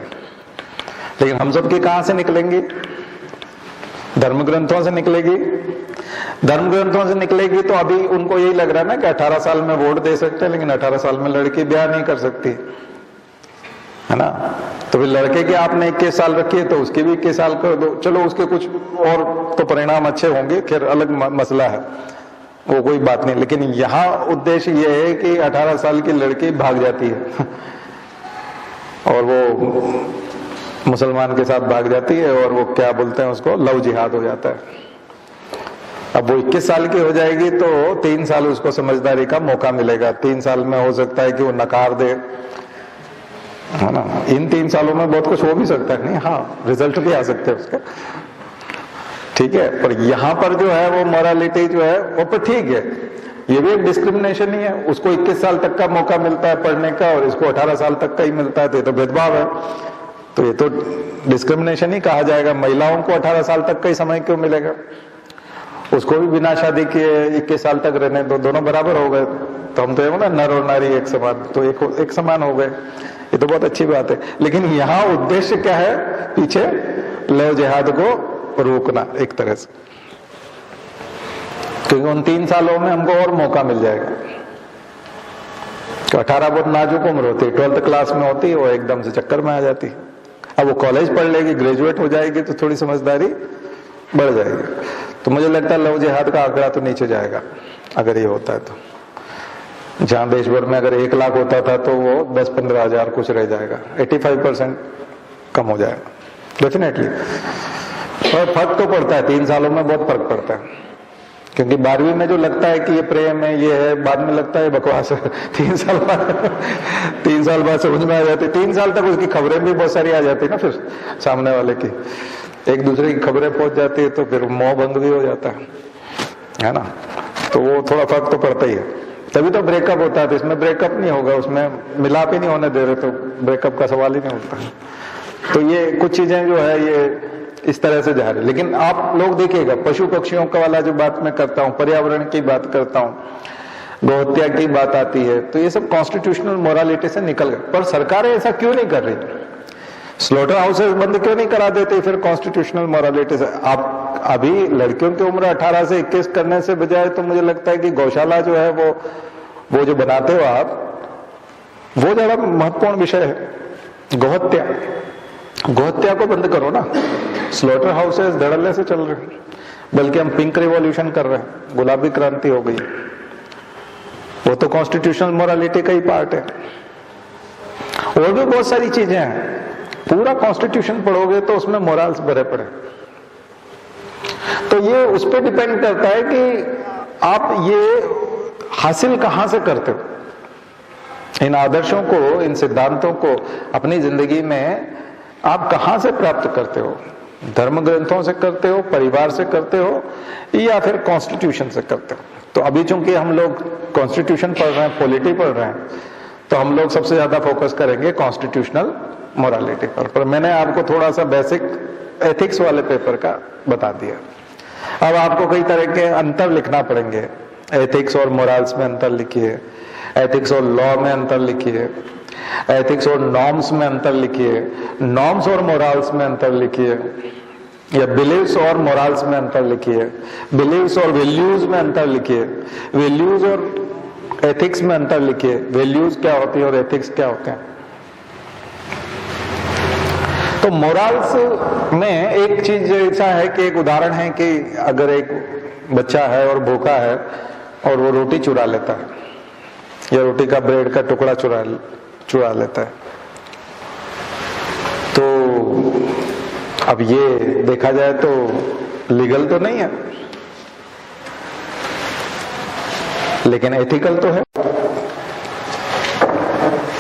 लेकिन हम सबकी कहां से निकलेंगी? धर्म ग्रंथों से निकलेगी। धर्म ग्रंथों से निकलेगी तो अभी उनको यही लग रहा है ना कि 18 साल में वोट दे सकते हैं, लेकिन 18 साल में लड़की ब्याह नहीं कर सकती, है ना? तो फिर लड़के की आपने 21 साल रखी है तो उसकी भी 21 साल कर दो। चलो उसके कुछ और तो परिणाम अच्छे होंगे, खैर अलग मसला है, वो कोई बात नहीं। लेकिन यहाँ उद्देश्य ये है कि 18 साल की लड़की भाग जाती है और वो मुसलमान के साथ भाग जाती है, और वो क्या बोलते हैं उसको, लव जिहाद हो जाता है। अब वो 21 साल की हो जाएगी तो 3 साल उसको समझदारी का मौका मिलेगा। 3 साल में हो सकता है कि वो नकार दे, है ना? इन 3 सालों में बहुत कुछ हो भी सकता है, नहीं? हाँ, रिजल्ट भी आ सकते हैं उसके, ठीक है। पर यहाँ पर जो है वो मोरालिटी जो है वो पर ठीक है, ये भी एक डिस्क्रिमिनेशन ही है। उसको 21 साल तक का मौका मिलता है पढ़ने का और इसको 18 साल तक का ही मिलता है, तो ये तो भेदभाव है, तो ये तो डिस्क्रिमिनेशन ही कहा जाएगा। महिलाओं को 18 साल तक का ही समय क्यों मिलेगा? उसको भी बिना शादी किए 21 साल तक रहने दो, दोनों बराबर हो गए। तो हम तो ये बोला नर और नारी एक समान, तो एक समान हो गए, ये तो बहुत अच्छी बात है। लेकिन यहाँ उद्देश्य क्या है? पीछे लव जिहाद को रोकना एक तरह से, क्योंकि उन 3 सालों में हमको और मौका मिल जाएगा। तो 18 बहुत नाजुक उम्र होती है, 12th क्लास में होती है, वो एकदम से चक्कर में आ जाती है। अब वो कॉलेज पढ़ लेगी, ग्रेजुएट हो जाएगी, तो थोड़ी समझदारी बढ़ जाएगी। तो मुझे लगता है लव जिहाद का आंकड़ा तो नीचे जाएगा अगर ये होता है तो। जहां देश भर में अगर 1 लाख होता था तो वो 10-15 हजार कुछ रह जाएगा, 85% कम हो जाएगा डेफिनेटली। और फर्क तो पड़ता है, 3 सालों में बहुत फर्क पड़ता है, क्योंकि 12वीं में जो लगता है कि ये प्रेम है, ये है, बाद में लगता है बकवास है। 3 साल बाद समझ में आ जाती। 3 साल तक उसकी खबरें भी बहुत सारी आ जाती ना, फिर सामने वाले की एक दूसरे की खबरें पहुंच जाती है, तो फिर मोह भंग भी हो जाता है ना? तो वो थोड़ा फर्क तो पड़ता ही है, तभी तो ब्रेकअप होता है। तो इसमें ब्रेकअप नहीं होगा, उसमें मिलाप ही नहीं होने दे रहे, तो ब्रेकअप का सवाल ही नहीं उठता। तो ये कुछ चीजें जो है ये इस तरह से जा रही है। लेकिन आप लोग देखिएगा, पशु पक्षियों का वाला जो बात मैं करता हूँ, पर्यावरण की बात करता हूँ, गौहत्या की बात आती है, तो ये सब कॉन्स्टिट्यूशनल मोरालिटी से निकल गए। पर सरकारें ऐसा क्यों नहीं कर रही? स्लॉटर हाउसेस बंद क्यों नहीं करा देते फिर कॉन्स्टिट्यूशनल मोरालिटी से? आप अभी लड़कियों की उम्र 18 से 21 करने से बजाय, तो मुझे लगता है कि गौशाला जो है वो जो बनाते हो आप, वो ज्यादा महत्वपूर्ण विषय है। गौहत्या को बंद करो ना। स्लॉटर हाउसेस धड़ल्ले से चल रहे हैं, बल्कि हम पिंक रिवॉल्यूशन कर रहे हैं, गुलाबी क्रांति हो गई, वो तो कॉन्स्टिट्यूशनल मोरालिटी का ही पार्ट है। और भी बहुत सारी चीजें हैं, पूरा कॉन्स्टिट्यूशन पढ़ोगे तो उसमें मोरल्स भरे पड़े। तो ये उस पर डिपेंड करता है कि आप ये हासिल कहां से करते हो, इन आदर्शों को, इन सिद्धांतों को अपनी जिंदगी में आप कहां से प्राप्त करते हो? धर्म ग्रंथों से करते हो, परिवार से करते हो, या फिर कॉन्स्टिट्यूशन से करते हो? तो अभी चूंकि हम लोग कॉन्स्टिट्यूशन पढ़ रहे हैं, पॉलिटी पढ़ रहे हैं, तो हम लोग सबसे ज्यादा फोकस करेंगे कॉन्स्टिट्यूशनल मोरालिटी पर मैंने आपको थोड़ा सा बेसिक एथिक्स वाले पेपर का बता दिया। अब आपको कई तरह के अंतर लिखना पड़ेंगे। एथिक्स और मोरल्स में अंतर लिखिए, एथिक्स और लॉ में अंतर लिखिए, एथिक्स और नॉर्म्स में अंतर लिखिए, नॉर्म्स और मोरल्स में अंतर लिखिए, या बिलीव्स और मोरल्स में अंतर लिखिए, बिलीव्स और वैल्यूज में अंतर लिखिए, वैल्यूज और एथिक्स में अंतर लिखिए, वैल्यूज क्या होती है और एथिक्स क्या होते हैं। तो मोरल्स में एक चीज ऐसा है कि एक उदाहरण है कि अगर एक बच्चा है और भूखा है और वो रोटी चुरा लेता है, या रोटी का ब्रेड का टुकड़ा चुरा लेता है, तो अब ये देखा जाए तो लीगल तो नहीं है, लेकिन एथिकल तो है।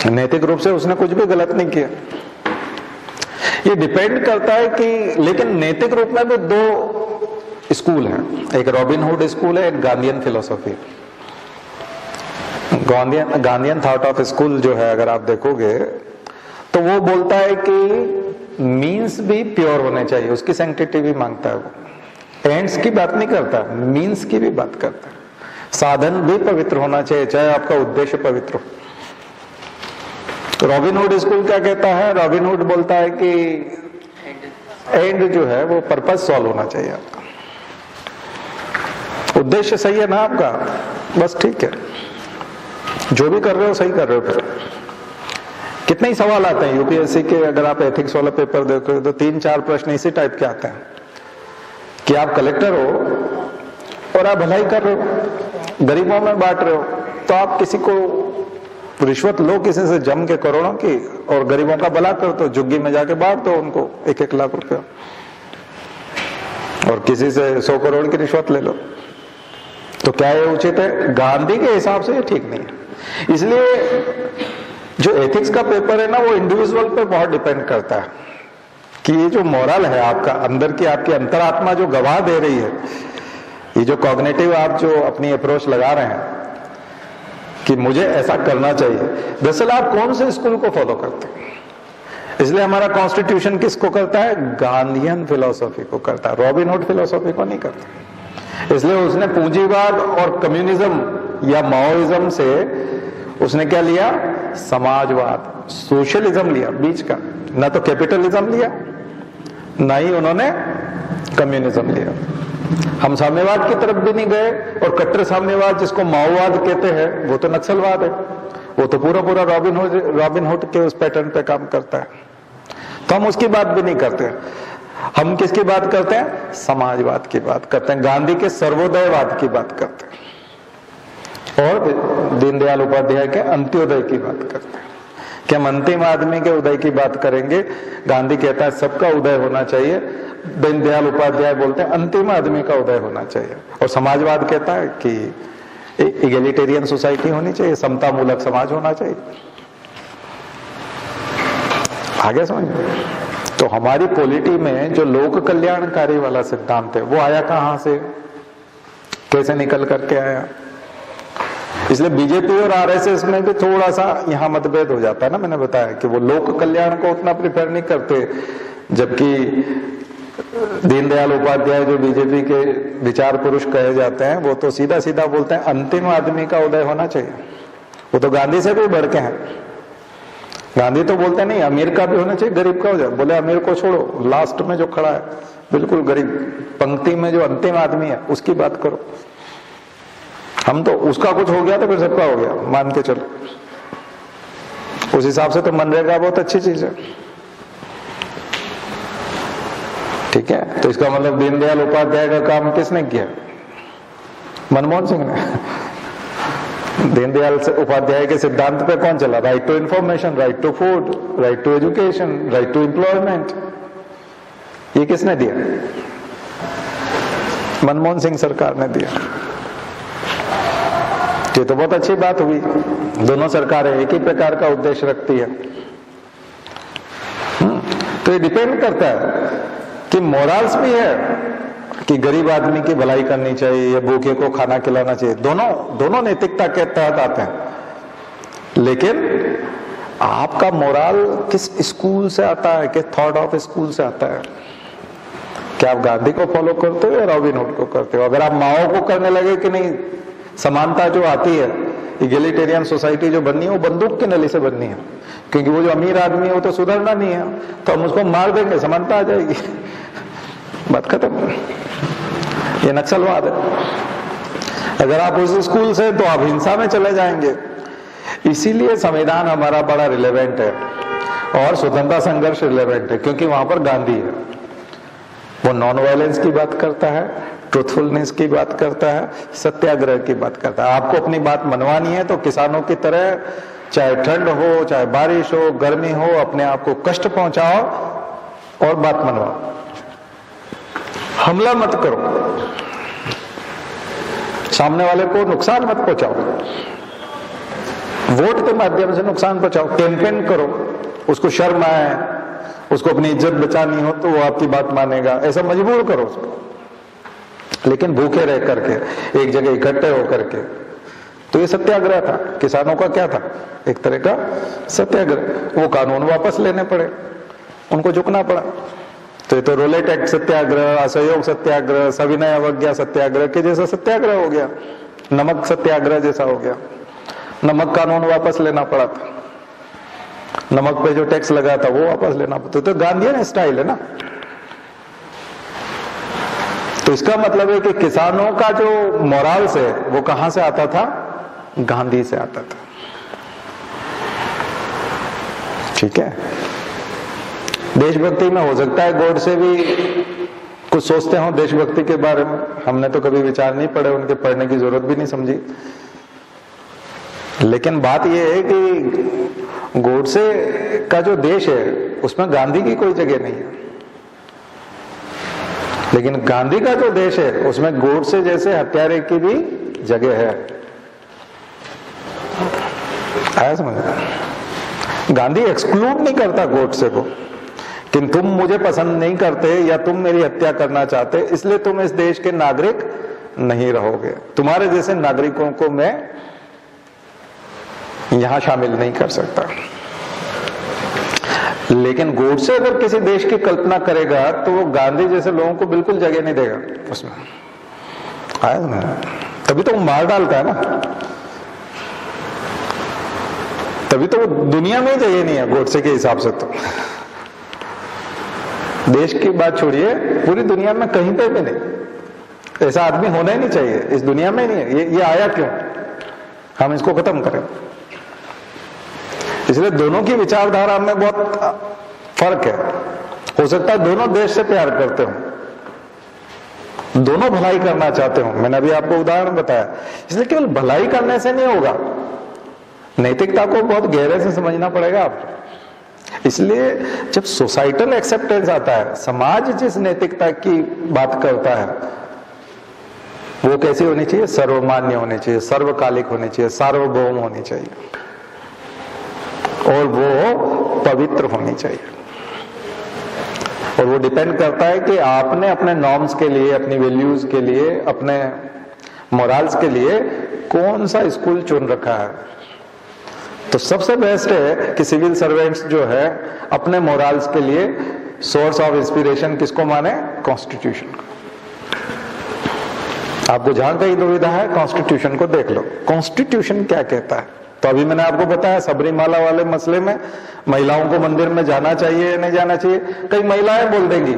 नैतिक रूप से उसने कुछ भी गलत नहीं किया। ये डिपेंड करता है कि, लेकिन नैतिक रूप में भी दो स्कूल हैं, एक रॉबिनहुड स्कूल है, एक Gandhian philosophy. Gandhian thought of school जो है, अगर आप देखोगे तो वो बोलता है कि मीन्स भी प्योर होने चाहिए, उसकी सैंक्टिटी भी मांगता है। वो एंड्स की बात नहीं करता, मीन्स की भी बात करता है। साधन भी पवित्र होना चाहिए, चाहे आपका उद्देश्य पवित्र हो। रॉबिनहुड स्कूल क्या कहता है? रॉबिनहुड बोलता है कि एंड जो है वो पर्पस सॉल्व होना चाहिए आपका, उद्देश्य सही है ना आपका, बस ठीक है, जो भी कर रहे हो सही कर रहे हो। फिर कितने ही सवाल आते हैं यूपीएससी के, अगर आप एथिक्स वाला पेपर देखो तो 3-4 प्रश्न इसी टाइप के आते हैं कि आप कलेक्टर हो और आप भलाई कर रहे हो, गरीबों में बांट रहे हो, तो आप किसी को रिश्वत लो किसी से जम के करोड़ों की, और गरीबों का भला कर दो, झुग्गी में जाके बांट दो उनको 1-1 लाख रुपया, और किसी से 100 करोड़ की रिश्वत ले लो, तो क्या ये उचित है? गांधी के हिसाब से ये ठीक नहीं है। इसलिए जो एथिक्स का पेपर है ना, वो इंडिविजुअल पे बहुत डिपेंड करता है कि ये जो मोरल है आपका अंदर की, आपकी अंतरात्मा जो गवाह दे रही है, ये जो कॉग्निटिव आप जो अपनी अप्रोच लगा रहे हैं कि मुझे ऐसा करना चाहिए, दरअसल आप कौन से स्कूल को फॉलो करते हैं? इसलिए हमारा कॉन्स्टिट्यूशन किसको करता है? गांधीयन फिलोसॉफी को करता है, रॉबिनहुड फिलोसॉफी को नहीं करता। इसलिए उसने पूंजीवाद और कम्युनिज्म या माओइज्म से उसने क्या लिया? समाजवाद, सोशलिज्म लिया बीच का, ना तो कैपिटलिज्म लिया ना ही उन्होंने कम्युनिज्म लिया। हम साम्यवाद की तरफ भी नहीं गए, और कट्टर साम्यवाद जिसको माओवाद कहते हैं वो तो नक्सलवाद है, वो तो पूरा रॉबिनहुड के उस पैटर्न पे काम करता है, तो हम उसकी बात भी नहीं करते। हम किसकी बात करते हैं? समाजवाद की बात करते हैं, गांधी के सर्वोदयवाद की बात करते हैं, और दीनदयाल उपाध्याय के अंत्योदय की बात करते हैं कि हम अंतिम आदमी के उदय की बात करेंगे। गांधी कहता है सबका उदय होना चाहिए, दीनदयाल उपाध्याय बोलते हैं अंतिम आदमी का उदय होना चाहिए, और समाजवाद कहता है कि इगैलिटेरियन सोसाइटी होनी चाहिए, समता मूलक समाज होना चाहिए। आगे समझ। तो हमारी पॉलिटी में जो लोक कल्याणकारी वाला सिद्धांत है वो आया कहां से, कैसे निकल करके आया? इसलिए बीजेपी और आरएसएस में भी थोड़ा सा यहाँ मतभेद हो जाता है ना। मैंने बताया कि वो लोक कल्याण को उतना प्रिफर नहीं करते, जबकि दीनदयाल उपाध्याय जो बीजेपी के विचार पुरुष कहे जाते हैं वो तो सीधा सीधा बोलते हैं अंतिम आदमी का उदय होना चाहिए। वो तो गांधी से भी बढ़ के हैं। गांधी तो बोलते नहीं अमीर का भी होना चाहिए, गरीब का हो जाए। बोले अमीर को छोड़ो, लास्ट में जो खड़ा है बिल्कुल गरीब, पंक्ति में जो अंतिम आदमी है उसकी बात करो। हम तो उसका कुछ हो गया तो फिर सबका हो गया मान के चलो। उस हिसाब से तो मनरेगा बहुत अच्छी चीज है, ठीक है। तो इसका मतलब दीनदयाल उपाध्याय का काम किसने किया? मनमोहन सिंह ने। दीनदयाल उपाध्याय के सिद्धांत पे कौन चला? Right to information, right to food, right to education, right to employment. ये किसने दिया? मनमोहन सिंह सरकार ने दिया। ये तो बहुत अच्छी बात हुई, दोनों सरकारें एक ही प्रकार का उद्देश्य रखती है। तो ये डिपेंड करता है कि मोरल्स भी है कि गरीब आदमी की भलाई करनी चाहिए या भूखे को खाना खिलाना चाहिए, दोनों नैतिकता के तहत आते हैं। लेकिन आपका मोरल किस स्कूल से आता है, किस थॉट ऑफ स्कूल से आता है? क्या आप गांधी को फॉलो करते हो या रॉबिनहुड को करते हो? अगर आप माओ को करने लगे कि नहीं, समानता जो आती है, इगैलिटेरियन सोसाइटी जो बननी है वो बंदूक की नली से बननी है, क्योंकि वो जो अमीर आदमी है वो तो सुधरना नहीं है, तो हम उसको मार देंगे, समानता आ जाएगी, बात खत्म। ये नक्सलवाद है। अगर आप उस स्कूल से तो आप हिंसा में चले जाएंगे। इसीलिए संविधान हमारा बड़ा रिलेवेंट है और स्वतंत्रता संघर्ष रिलेवेंट है, क्योंकि वहां पर गांधी है। वो नॉन वायलेंस की बात करता है, ट्रूथफुलनेस की बात करता है, सत्याग्रह की बात करता है। आपको अपनी बात मनवानी है तो किसानों की तरह, चाहे ठंड हो, चाहे बारिश हो, गर्मी हो, अपने आप को कष्ट पहुंचाओ और बात मनवाओ, हमला मत करो, सामने वाले को नुकसान मत पहुंचाओ, वोट के माध्यम से नुकसान पहुंचाओ, कैंपेन करो, उसको शर्म आए, उसको अपनी इज्जत बचानी हो तो वो आपकी बात मानेगा, ऐसा मजबूर करो उसको। लेकिन भूखे रह करके एक जगह इकट्ठे होकर के, तो ये सत्याग्रह था, किसानों का क्या था, एक तरह का सत्याग्रह। वो कानून वापस लेने पड़े, उनको झुकना पड़ा। तो ये तो रोलेट एक्ट सत्याग्रह, असहयोग सत्याग्रह, सविनय अवज्ञा सत्याग्रह के जैसा सत्याग्रह हो गया, नमक सत्याग्रह जैसा हो गया। नमक कानून वापस लेना पड़ा था, नमक पे जो टैक्स लगा था वो वापस लेना पड़ता। तो गांधीयन स्टाइल है ना। तो इसका मतलब है कि किसानों का जो मोरल्स है वो कहां से आता था, गांधी से आता था। ठीक है, देशभक्ति में हो सकता है गॉडसे भी कुछ सोचते हो देशभक्ति के बारे में, हमने तो कभी विचार नहीं पढ़े, उनके पढ़ने की जरूरत भी नहीं समझी। लेकिन बात यह है कि गॉडसे का जो देश है उसमें गांधी की कोई जगह नहीं है, लेकिन गांधी का जो देश है उसमें गॉडसे जैसे हत्यारे की भी जगह है। आया समझ? गांधी एक्सक्लूड नहीं करता गॉडसे को कि तुम मुझे पसंद नहीं करते या तुम मेरी हत्या करना चाहते, इसलिए तुम इस देश के नागरिक नहीं रहोगे, तुम्हारे जैसे नागरिकों को मैं यहां शामिल नहीं कर सकता। लेकिन गॉडसे अगर किसी देश की कल्पना करेगा तो वो गांधी जैसे लोगों को बिल्कुल जगह नहीं देगा उसमें। आया ना? तभी तो वो मार डालता है ना, तभी तो वो दुनिया में जगह नहीं है गॉडसे के हिसाब से। तो देश की बात छोड़िए, पूरी दुनिया में कहीं पे भी नहीं, ऐसा आदमी होना ही नहीं चाहिए, इस दुनिया में नहीं है। ये आया क्यों, हम इसको खत्म करें। इसलिए दोनों की विचारधारा में बहुत फर्क है। हो सकता है दोनों देश से प्यार करते हो, दोनों भलाई करना चाहते हो, मैंने अभी आपको उदाहरण बताया। इसलिए केवल भलाई करने से नहीं होगा, नैतिकता को बहुत गहरे से समझना पड़ेगा आपको। इसलिए जब सोसाइटल एक्सेप्टेंस आता है, समाज जिस नैतिकता की बात करता है वो कैसी होनी चाहिए, सर्वमान्य होनी चाहिए, सर्वकालिक होनी चाहिए, सार्वभौम होनी चाहिए, और वो पवित्र होनी चाहिए। और वो डिपेंड करता है कि आपने अपने नॉर्म्स के लिए, अपनी वैल्यूज के लिए, अपने मोरल्स के लिए कौन सा स्कूल चुन रखा है। तो सबसे बेस्ट है कि सिविल सर्वेंट्स जो है अपने मोरल्स के लिए सोर्स ऑफ इंस्पिरेशन किसको माने, कॉन्स्टिट्यूशन को। आपको जहां कहीं दुविधा है कॉन्स्टिट्यूशन को देख लो, कॉन्स्टिट्यूशन क्या कहता है। तो अभी मैंने आपको बताया सबरीमाला वाले मसले में महिलाओं को मंदिर में जाना चाहिए या नहीं जाना चाहिए, कई महिलाएं बोल देंगी,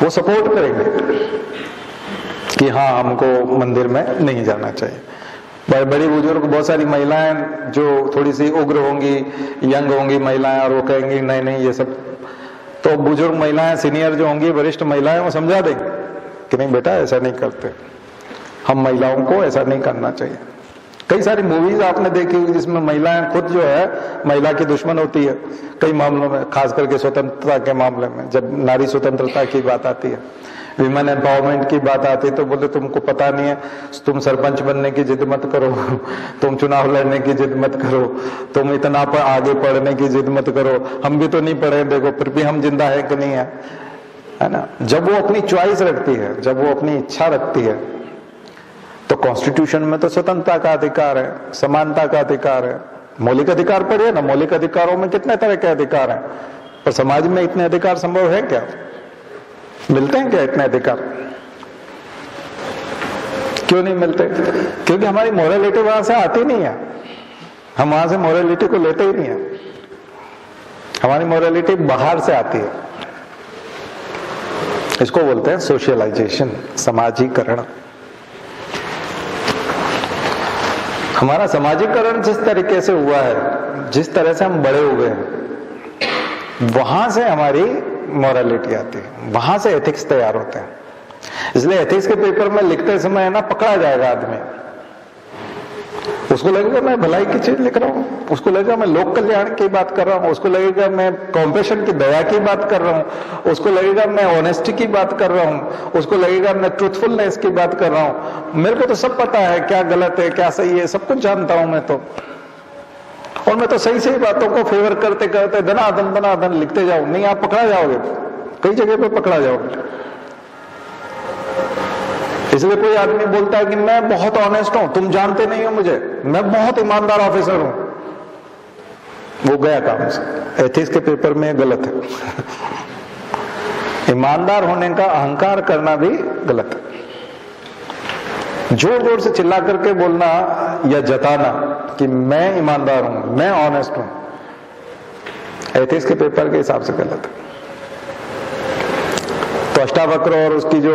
वो सपोर्ट करेंगे कि हाँ हमको मंदिर में नहीं जाना चाहिए। बड़ी बुजुर्ग बहुत सारी महिलाएं जो थोड़ी सी उग्र होंगी, यंग होंगी महिलाएं, और वो कहेंगी नहीं नहीं ये सब। तो बुजुर्ग महिलाएं, सीनियर जो होंगी, वरिष्ठ महिलाएं, वो समझा देंगे कि नहीं बेटा ऐसा नहीं करते, हम महिलाओं को ऐसा नहीं करना चाहिए। कई सारी मूवीज आपने देखी होगी जिसमें महिलाएं खुद जो है महिला की दुश्मन होती है कई मामलों में, खास करके स्वतंत्रता के मामले में। जब नारी स्वतंत्रता की बात आती है, विमेन एम्पावरमेंट की बात आती है, तो बोले तुमको पता नहीं है, तुम सरपंच बनने की जिद मत करो, तुम चुनाव लड़ने की जिद मत करो, तुम इतना आगे पढ़ने की जिद मत करो, हम भी तो नहीं पढ़े, देखो फिर भी हम जिंदा है कि नहीं है ना। जब वो अपनी चॉइस रखती है, जब वो अपनी इच्छा रखती है, तो कॉन्स्टिट्यूशन में तो स्वतंत्रता का अधिकार है, समानता का अधिकार है, मौलिक अधिकार पढ़िए ना, मौलिक अधिकारों में कितने तरह के अधिकार हैं, पर समाज में इतने अधिकार संभव है क्या, मिलते हैं क्या इतने अधिकार? क्यों नहीं मिलते? क्योंकि हमारी मोरालिटी वहां से आती नहीं है, हम वहां से मोरालिटी को लेते ही नहीं है, हमारी मोरालिटी बाहर से आती है। इसको बोलते हैं सोशलाइजेशन, समाजीकरण। हमारा समाजीकरण जिस तरीके से हुआ है, जिस तरह से हम बड़े हुए हैं, वहां से हमारी मोरालिटी आती है, वहां से एथिक्स तैयार होते हैं। इसलिए एथिक्स के पेपर में लिखते समय ना पकड़ा जाएगा आदमी, उसको लगेगा मैं भलाई की चीज लिख रहा हूँ, उसको लगेगा मैं लोक कल्याण की बात कर रहा हूँ, उसको लगेगा मैं कॉम्पैशन की, दया की बात कर रहा हूँ, उसको लगेगा मैं ऑनेस्टी की बात कर रहा हूँ, उसको लगेगा मैं ट्रूथफुलनेस की बात कर रहा हूँ। मेरे को तो सब पता है क्या गलत है क्या सही है, सब कुछ जानता हूं मैं तो। और मैं तो सही सही बातों को फेवर करते करते धनाधन लिखते जाऊं। नहीं, आप पकड़ा जाओगे, कई जगह पे पकड़ा जाओगे। इसलिए कोई आदमी बोलता है कि मैं बहुत ऑनेस्ट हूं, तुम जानते नहीं हो मुझे, मैं बहुत ईमानदार ऑफिसर हूं, वो गया काम से। एथिक्स के पेपर में गलत है। ईमानदार होने का अहंकार करना भी गलत है। जोर जोर से चिल्ला करके बोलना या जताना कि मैं ईमानदार हूं, मैं ऑनेस्ट हूं, एथिक्स के पेपर के हिसाब से गलत है। तो अष्टावक्र और उसकी जो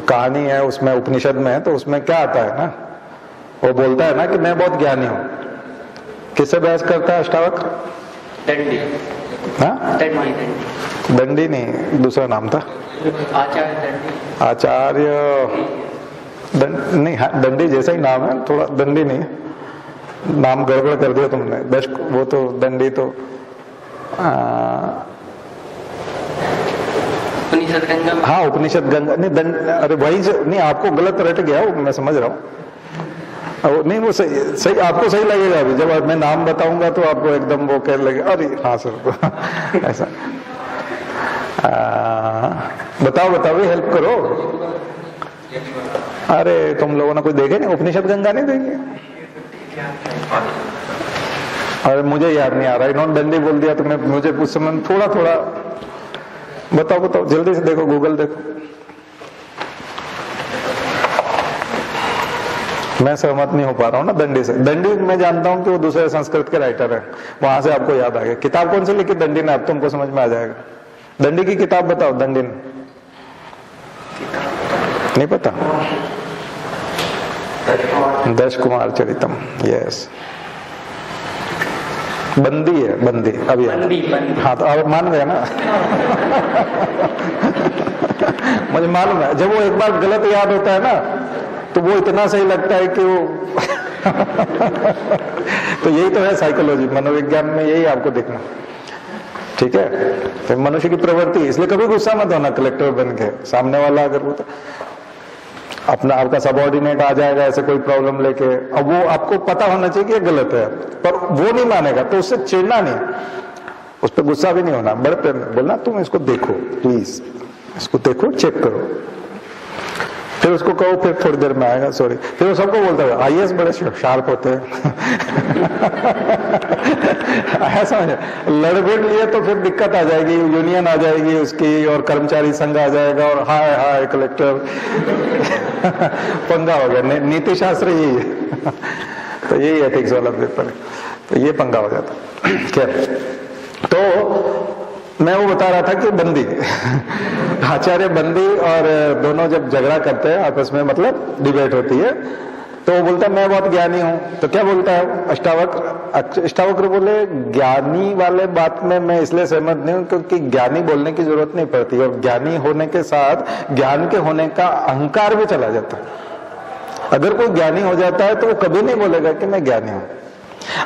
कहानी है उसमें उपनिषद में है, तो उसमें क्या आता है ना, वो बोलता है ना कि मैं बहुत ज्ञानी हूं। किससे बहस करता है अष्टावक्र? दंडी। हाँ, दंडी नहीं, दूसरा नाम था आचार्य नहीं, हाँ, दंडी जैसा ही नाम है, थोड़ा दंडी नहीं, नाम गड़बड़ कर दिया तुमने। दश वो तो दंडी तो उपनिषद गंगा। हाँ, उपनिषद गंगा नहीं, अरे वही नहीं, आपको गलत रट गया वो, मैं समझ रहा हूँ। नहीं, वो सही आपको सही लगेगा अभी, जब मैं नाम बताऊंगा तो आपको एकदम वो कह लगे अरे हाँ सर ऐसा। बताओ हेल्प करो। अरे तुम लोगों ने कुछ देखे नहीं, उपनिषद गंगा नहीं देखे? अरे मुझे याद नहीं आ रहा, इन्होंने दंडी बोल दिया तो मुझे उस समय थोड़ा बताओ जल्दी से, देखो गूगल देखो। मैं सहमत नहीं हो पा रहा हूँ ना दंडी से। दंडी मैं जानता हूँ कि वो दूसरे संस्कृत के राइटर हैं, वहां से आपको याद आ गया। किताब कौन सी लिखी दंडी ने, अब तुमको समझ में आ जाएगा। दंडी की किताब बताओ, दंडी ने नहीं पता? दश कुमार चरितम, यस। बंदी है, बंदी अभी हाँ, तो अब मान गया ना। मुझे मालूम है, जब वो एक बार गलत याद होता है ना तो वो इतना सही लगता है कि वो तो यही तो है साइकोलॉजी, मनोविज्ञान में यही आपको देखना, ठीक है। तो मनुष्य की प्रवृत्ति, इसलिए कभी गुस्सा मत होना कलेक्टर बन के। सामने वाला अगर वो तो अपना आपका सबऑर्डिनेट आ जाएगा ऐसे कोई प्रॉब्लम लेके, अब वो आपको पता होना चाहिए कि ये गलत है, पर वो नहीं मानेगा तो उससे चिढ़ना नहीं, उस पर गुस्सा भी नहीं होना, बड़े प्रेम में बोलना तुम इसको देखो प्लीज, इसको देखो, चेक करो, फिर उसको कहो, फिर थोड़ी देर में आएगा, सॉरी, फिर वो सबको बोलता है आईएएस बड़े शार्प होते हैं। ऐसा लड़बड़ लिए तो फिर दिक्कत आ जाएगी, यूनियन आ जाएगी उसकी, और कर्मचारी संघ आ जाएगा, और हाय कलेक्टर पंगा हो गया। नीति शास्त्र यही है। तो यही एथिक्स वाला पेपर है, तो ये पंगा हो जाता। क्या तो मैं वो बता रहा था कि बंदी आचार्य बंदी और दोनों जब झगड़ा करते हैं आपस में, मतलब डिबेट होती है, तो वो बोलता है मैं बहुत ज्ञानी हूं। तो क्या बोलता है अष्टावक्र बोले ज्ञानी वाले बात में मैं इसलिए सहमत नहीं हूं क्योंकि ज्ञानी बोलने की जरूरत नहीं पड़ती, और ज्ञानी होने के साथ ज्ञान के होने का अहंकार भी चला जाता है। अगर कोई ज्ञानी हो जाता है तो वो कभी नहीं बोलेगा कि मैं ज्ञानी हूं।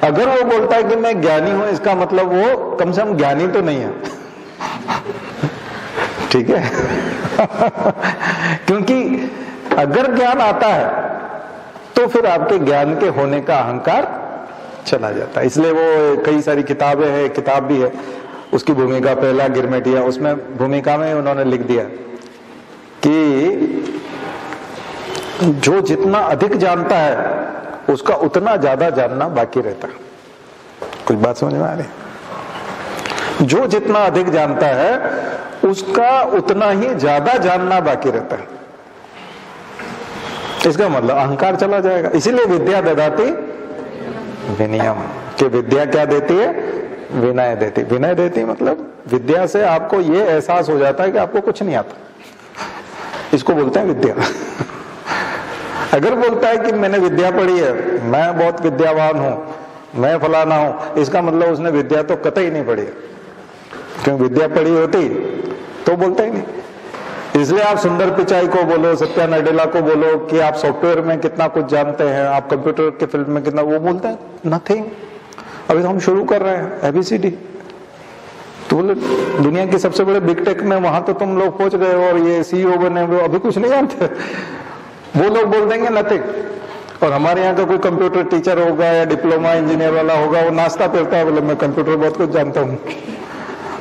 अगर वो बोलता है कि मैं ज्ञानी हूं, इसका मतलब वो कम से कम ज्ञानी तो नहीं है। ठीक है। क्योंकि अगर ज्ञान आता है तो फिर आपके ज्ञान के होने का अहंकार चला जाता है। इसलिए वो कई सारी किताबें हैं, किताब भी है उसकी भूमिका, पहला गिरमेटिया, उसमें भूमिका में उन्होंने लिख दिया कि जो जितना अधिक जानता है उसका उतना ज्यादा जानना बाकी रहता है। कुछ बात समझ में आ रही? जो जितना अधिक जानता है उसका उतना ही ज्यादा जानना बाकी रहता है। इसका मतलब अहंकार चला जाएगा। इसीलिए विद्या ददाति विनयम, कि विद्या क्या देती है? विनय देती। विनय देती मतलब विद्या से आपको ये एहसास हो जाता है कि आपको कुछ नहीं आता, इसको बोलते हैं विद्या। अगर बोलता है कि मैंने विद्या पढ़ी है, मैं बहुत विद्यावान हूं, मैं फलाना हूं, इसका मतलब उसने विद्या तो कतई नहीं पढ़ी है। क्योंकि विद्या पढ़ी होती तो बोलता ही नहीं। इसलिए आप सुंदर पिचाई को बोलो, सत्या नडेला को बोलो कि आप सॉफ्टवेयर में कितना कुछ जानते हैं, आप कंप्यूटर के फील्ड में कितना, वो बोलते हैं नथिंग, अभी तो हम शुरू कर रहे हैं ABCD। तो बोले दुनिया की सबसे बड़े बिग टेक में वहां तो तुम लोग पहुंच गए और ये CEO बने हुए अभी कुछ नहीं जानते। वो लोग बोल देंगे नथिंग। और हमारे यहाँ का कोई कंप्यूटर टीचर होगा या डिप्लोमा इंजीनियर वाला होगा, वो नाश्ता करता है, बोले मैं कंप्यूटर बहुत कुछ जानता हूँ,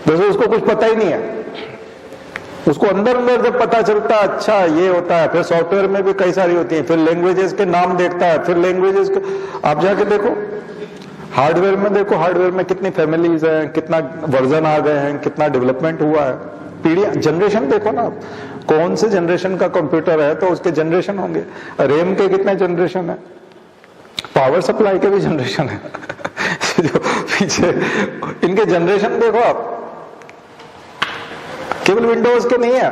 जैसे उसको कुछ पता ही नहीं है। उसको अंदर अंदर जब पता चलता है अच्छा ये होता है, फिर सॉफ्टवेयर में भी कई सारी होती है, फिर लैंग्वेजेस के नाम देखता है, फिर लैंग्वेजेस के आप जाके देखो, हार्डवेयर में देखो, हार्डवेयर में कितनी फैमिलीज हैं, कितना वर्जन आ गए हैं, कितना डेवलपमेंट हुआ है, पीढ़ी जनरेशन देखो ना, कौन से जनरेशन का कंप्यूटर है तो उसके जनरेशन होंगे, रैम के कितने जनरेशन है, पावर सप्लाई के भी जनरेशन है जो पीछे इनके जनरेशन देखो आप, केवल विंडोज के नहीं है,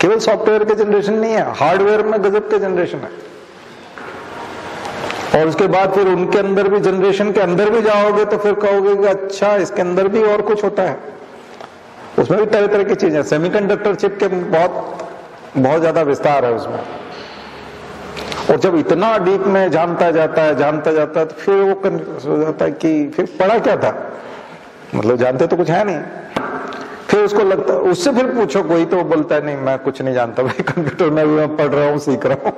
केवल सॉफ्टवेयर के जनरेशन नहीं है, हार्डवेयर में गजब के जनरेशन है। और उसके बाद फिर उनके अंदर भी जनरेशन के अंदर भी जाओगे तो फिर कहोगे कि अच्छा इसके अंदर भी और कुछ होता है, उसमें भी तरह तरह की चीजें, सेमीकंडक्टर चिप के बहुत ज्यादा विस्तार है उसमें। और जब इतना डीप में जानता जाता है तो फिर वो कंफ्यूज हो जाता है कि फिर पढ़ा क्या था, मतलब जानते तो कुछ है नहीं। फिर उसको लगता है, उससे फिर पूछो कोई तो वो बोलता है नहीं मैं कुछ नहीं जानता भाई, कंप्यूटर में भी मैं पढ़ रहा हूँ, सीख रहा हूँ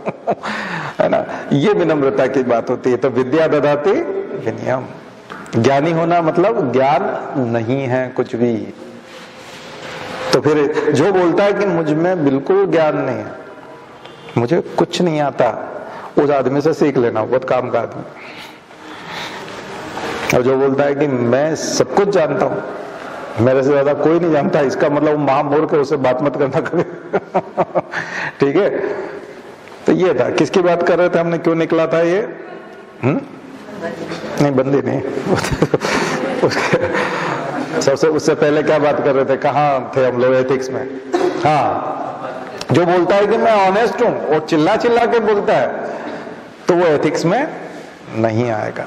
है ना। ये विनम्रता की बात होती है। तो विद्या ददाति विनयम, ज्ञानी होना मतलब ज्ञान नहीं है कुछ भी। तो फिर जो बोलता है कि मुझ में बिल्कुल ज्ञान नहीं है, मुझे कुछ नहीं आता, उस आदमी से सीख लेना, बहुत काम का आदमी। और जो बोलता है कि मैं सब कुछ जानता हूं, मेरे से ज्यादा कोई नहीं जानता, इसका मतलब महामूर्ख है, उससे बात मत करना कभी ठीक है। तो ये था, किसकी बात कर रहे थे हमने, क्यों निकला था ये? नहीं बंदी नहीं सबसे उससे पहले क्या बात कर रहे थे, कहाँ थे हम लोग? एथिक्स में। हाँ, जो बोलता है कि मैं ऑनेस्ट हूं और चिल्ला चिल्ला के बोलता है तो वो एथिक्स में नहीं आएगा।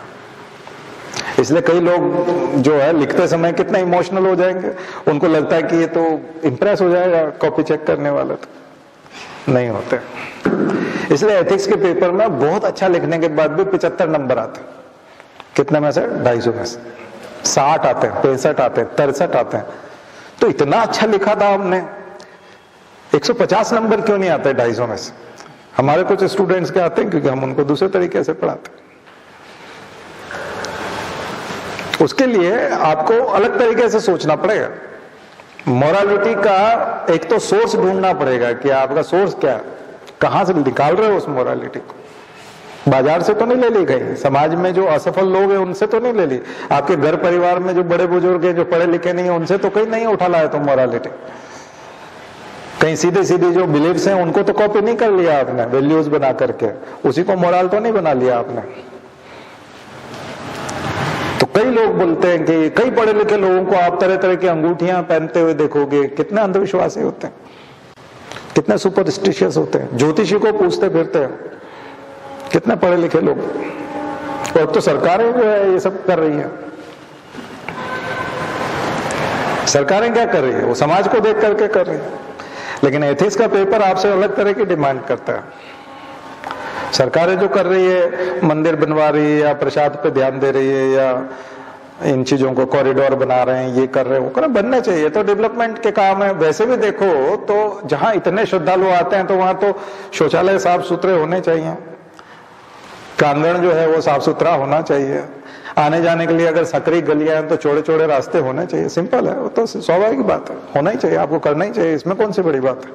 इसलिए कई लोग जो है लिखते समय कितना इमोशनल हो जाएंगे, उनको लगता है कि ये तो इंप्रेस हो जाएगा कॉपी चेक करने वाला, तो नहीं होते। इसलिए एथिक्स के पेपर में बहुत अच्छा लिखने के बाद भी 75 नंबर आते हैं। कितने में से? 250 में से 60 आते हैं, 65 आते हैं, 63 आते हैं। तो इतना अच्छा लिखा था हमने, 150 नंबर क्यों नहीं आते 250 में से? हमारे कुछ स्टूडेंट्स के आते हैं क्योंकि हम उनको दूसरे तरीके से पढ़ाते हैं। उसके लिए आपको अलग तरीके से सोचना पड़ेगा। मोरालिटी का एक तो सोर्स ढूंढना पड़ेगा कि आपका सोर्स क्या है, कहां से निकाल रहे हो उस मोरालिटी को। बाजार से तो नहीं ले ली गई, समाज में जो असफल लोग हैं उनसे तो नहीं ले ली, आपके घर परिवार में जो बड़े बुजुर्ग हैं जो पढ़े लिखे नहीं है उनसे तो कहीं नहीं उठा लाया तो मोरालिटी। कहीं सीधे सीधे जो बिलीव्स हैं उनको तो कॉपी नहीं कर लिया आपने, वैल्यूज बना करके उसी को मोरल तो नहीं बना लिया आपने। तो कई लोग बोलते हैं कि कई पढ़े लिखे लोगों को आप तरह तरह की अंगूठियां पहनते हुए देखोगे, कितने अंधविश्वासी होते हैं, कितने सुपरस्टिशियस होते हैं, ज्योतिषी को पूछते फिरते हैं, कितने पढ़े लिखे लोग। और तो सरकारें जो है ये सब कर रही है। सरकारें क्या कर रही है? वो समाज को देख करके कर रही है। लेकिन एथिक्स का पेपर आपसे अलग तरह की डिमांड करता है। सरकारें जो कर रही है, मंदिर बनवा रही है या प्रसाद पे ध्यान दे रही है या इन चीजों को कॉरिडोर बना रहे हैं, ये कर रहे हैं, वो कर बनने चाहिए, तो डेवलपमेंट के काम है। वैसे भी देखो तो जहां इतने श्रद्धालु आते हैं तो वहां तो शौचालय साफ सुथरे होने चाहिए, प्रांगण जो है वो साफ सुथरा होना चाहिए, आने जाने के लिए अगर सकरी गलियां हैं तो चौड़े चौड़े रास्ते होने चाहिए। सिंपल है, वो तो स्वाभाविक बात है, होना ही चाहिए, आपको करना ही चाहिए, इसमें कौन सी बड़ी बात है।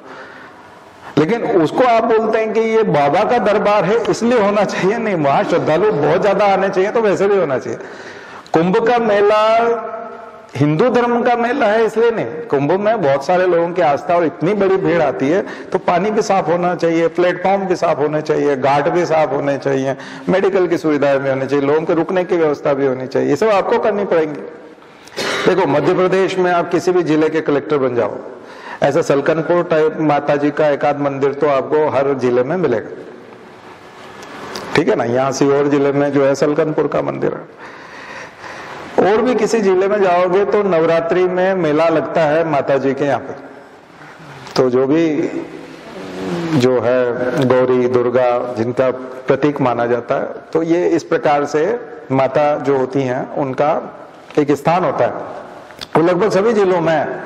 लेकिन उसको आप बोलते हैं कि ये बाबा का दरबार है इसलिए होना चाहिए, नहीं, वहां श्रद्धालु बहुत ज्यादा आने चाहिए तो वैसे भी होना चाहिए। कुंभ का मेला हिंदू धर्म का मेला है इसलिए नहीं, कुंभ में बहुत सारे लोगों की आस्था और इतनी बड़ी भीड़ आती है तो पानी भी साफ होना चाहिए, प्लेटफॉर्म भी साफ होने चाहिए, घाट भी साफ होने चाहिए, मेडिकल की सुविधाएं भी होनी चाहिए, लोगों के रुकने की व्यवस्था भी होनी चाहिए। ये सब आपको करनी पड़ेंगी। देखो मध्य प्रदेश में आप किसी भी जिले के कलेक्टर बन जाओ, ऐसा सलकनपुर टाइप माता जी का एक आध मंदिर तो आपको हर जिले में मिलेगा, ठीक है ना। यहाँ सीहोर जिले में जो है सलकनपुर का मंदिर है। और भी किसी जिले में जाओगे तो नवरात्रि में मेला लगता है माता जी के यहाँ पे, तो जो भी जो है गौरी दुर्गा जिनका प्रतीक माना जाता है, तो ये इस प्रकार से माता जो होती हैं उनका एक स्थान होता है। वो लगभग सभी जिलों में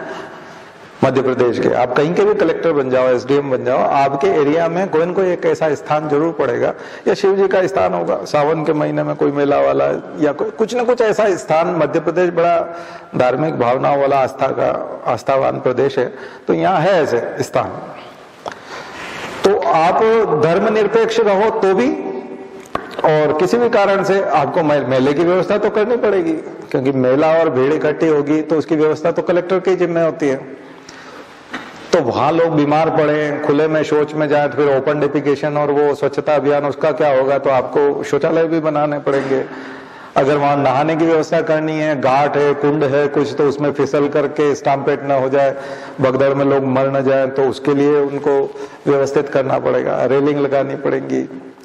मध्य प्रदेश के, आप कहीं के भी कलेक्टर बन जाओ, एसडीएम बन जाओ, आपके एरिया में कोई न कोई एक ऐसा स्थान जरूर पड़ेगा, या शिव जी का स्थान होगा, सावन के महीने में कोई मेला वाला, या कोई कुछ न कुछ ऐसा स्थान। मध्य प्रदेश बड़ा धार्मिक भावनाओं वाला आस्थावान प्रदेश है, तो यहाँ है ऐसे स्थान। तो आप धर्मनिरपेक्ष रहो तो भी, और किसी भी कारण से आपको मेले की व्यवस्था तो करनी पड़ेगी, क्योंकि मेला और भीड़ इकट्ठी होगी तो उसकी व्यवस्था तो कलेक्टर की जिम्मे होती है। तो वहां लोग बीमार पड़े, खुले में शौच में जाए, फिर ओपन डिफिकेशन और वो स्वच्छता अभियान, उसका क्या होगा? तो आपको शौचालय भी बनाने पड़ेंगे। अगर वहां नहाने की व्यवस्था करनी है, घाट है, कुंड है कुछ, तो उसमें फिसल करके स्टाम्पेट न हो जाए, भगदड़ में लोग मर न जाए, तो उसके लिए उनको व्यवस्थित करना पड़ेगा, रेलिंग लगानी पड़ेगी,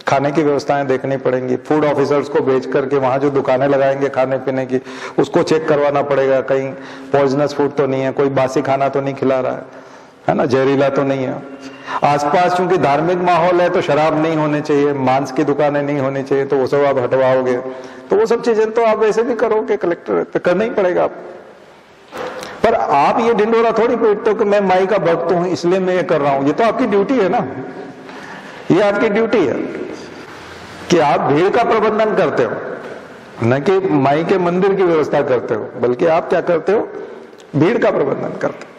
खाने की व्यवस्थाएं देखनी पड़ेंगी, फूड ऑफिसर्स को भेज करके वहां जो दुकानें लगाएंगे खाने पीने की, उसको चेक करवाना पड़ेगा, कहीं पॉइजनस फूड तो नहीं है, कोई बासी खाना तो नहीं खिला रहा है ना, जहरीला तो नहीं है। आसपास चूंकि धार्मिक माहौल है तो शराब नहीं होनी चाहिए, मांस की दुकानें नहीं होनी चाहिए, तो वो सब आप हटवाओगे। तो वो सब चीजें तो आप वैसे भी करोगे, कलेक्टर पे करना ही पड़ेगा आप। पर आप ये ढिंडोरा थोड़ी पीटते हो कि मैं माई का भक्त हूं इसलिए मैं ये कर रहा हूं। ये तो आपकी ड्यूटी है ना, ये आपकी ड्यूटी है कि आप भीड़ का प्रबंधन करते हो, न कि माई के मंदिर की व्यवस्था करते हो, बल्कि आप क्या करते हो? भीड़ का प्रबंधन करते हो।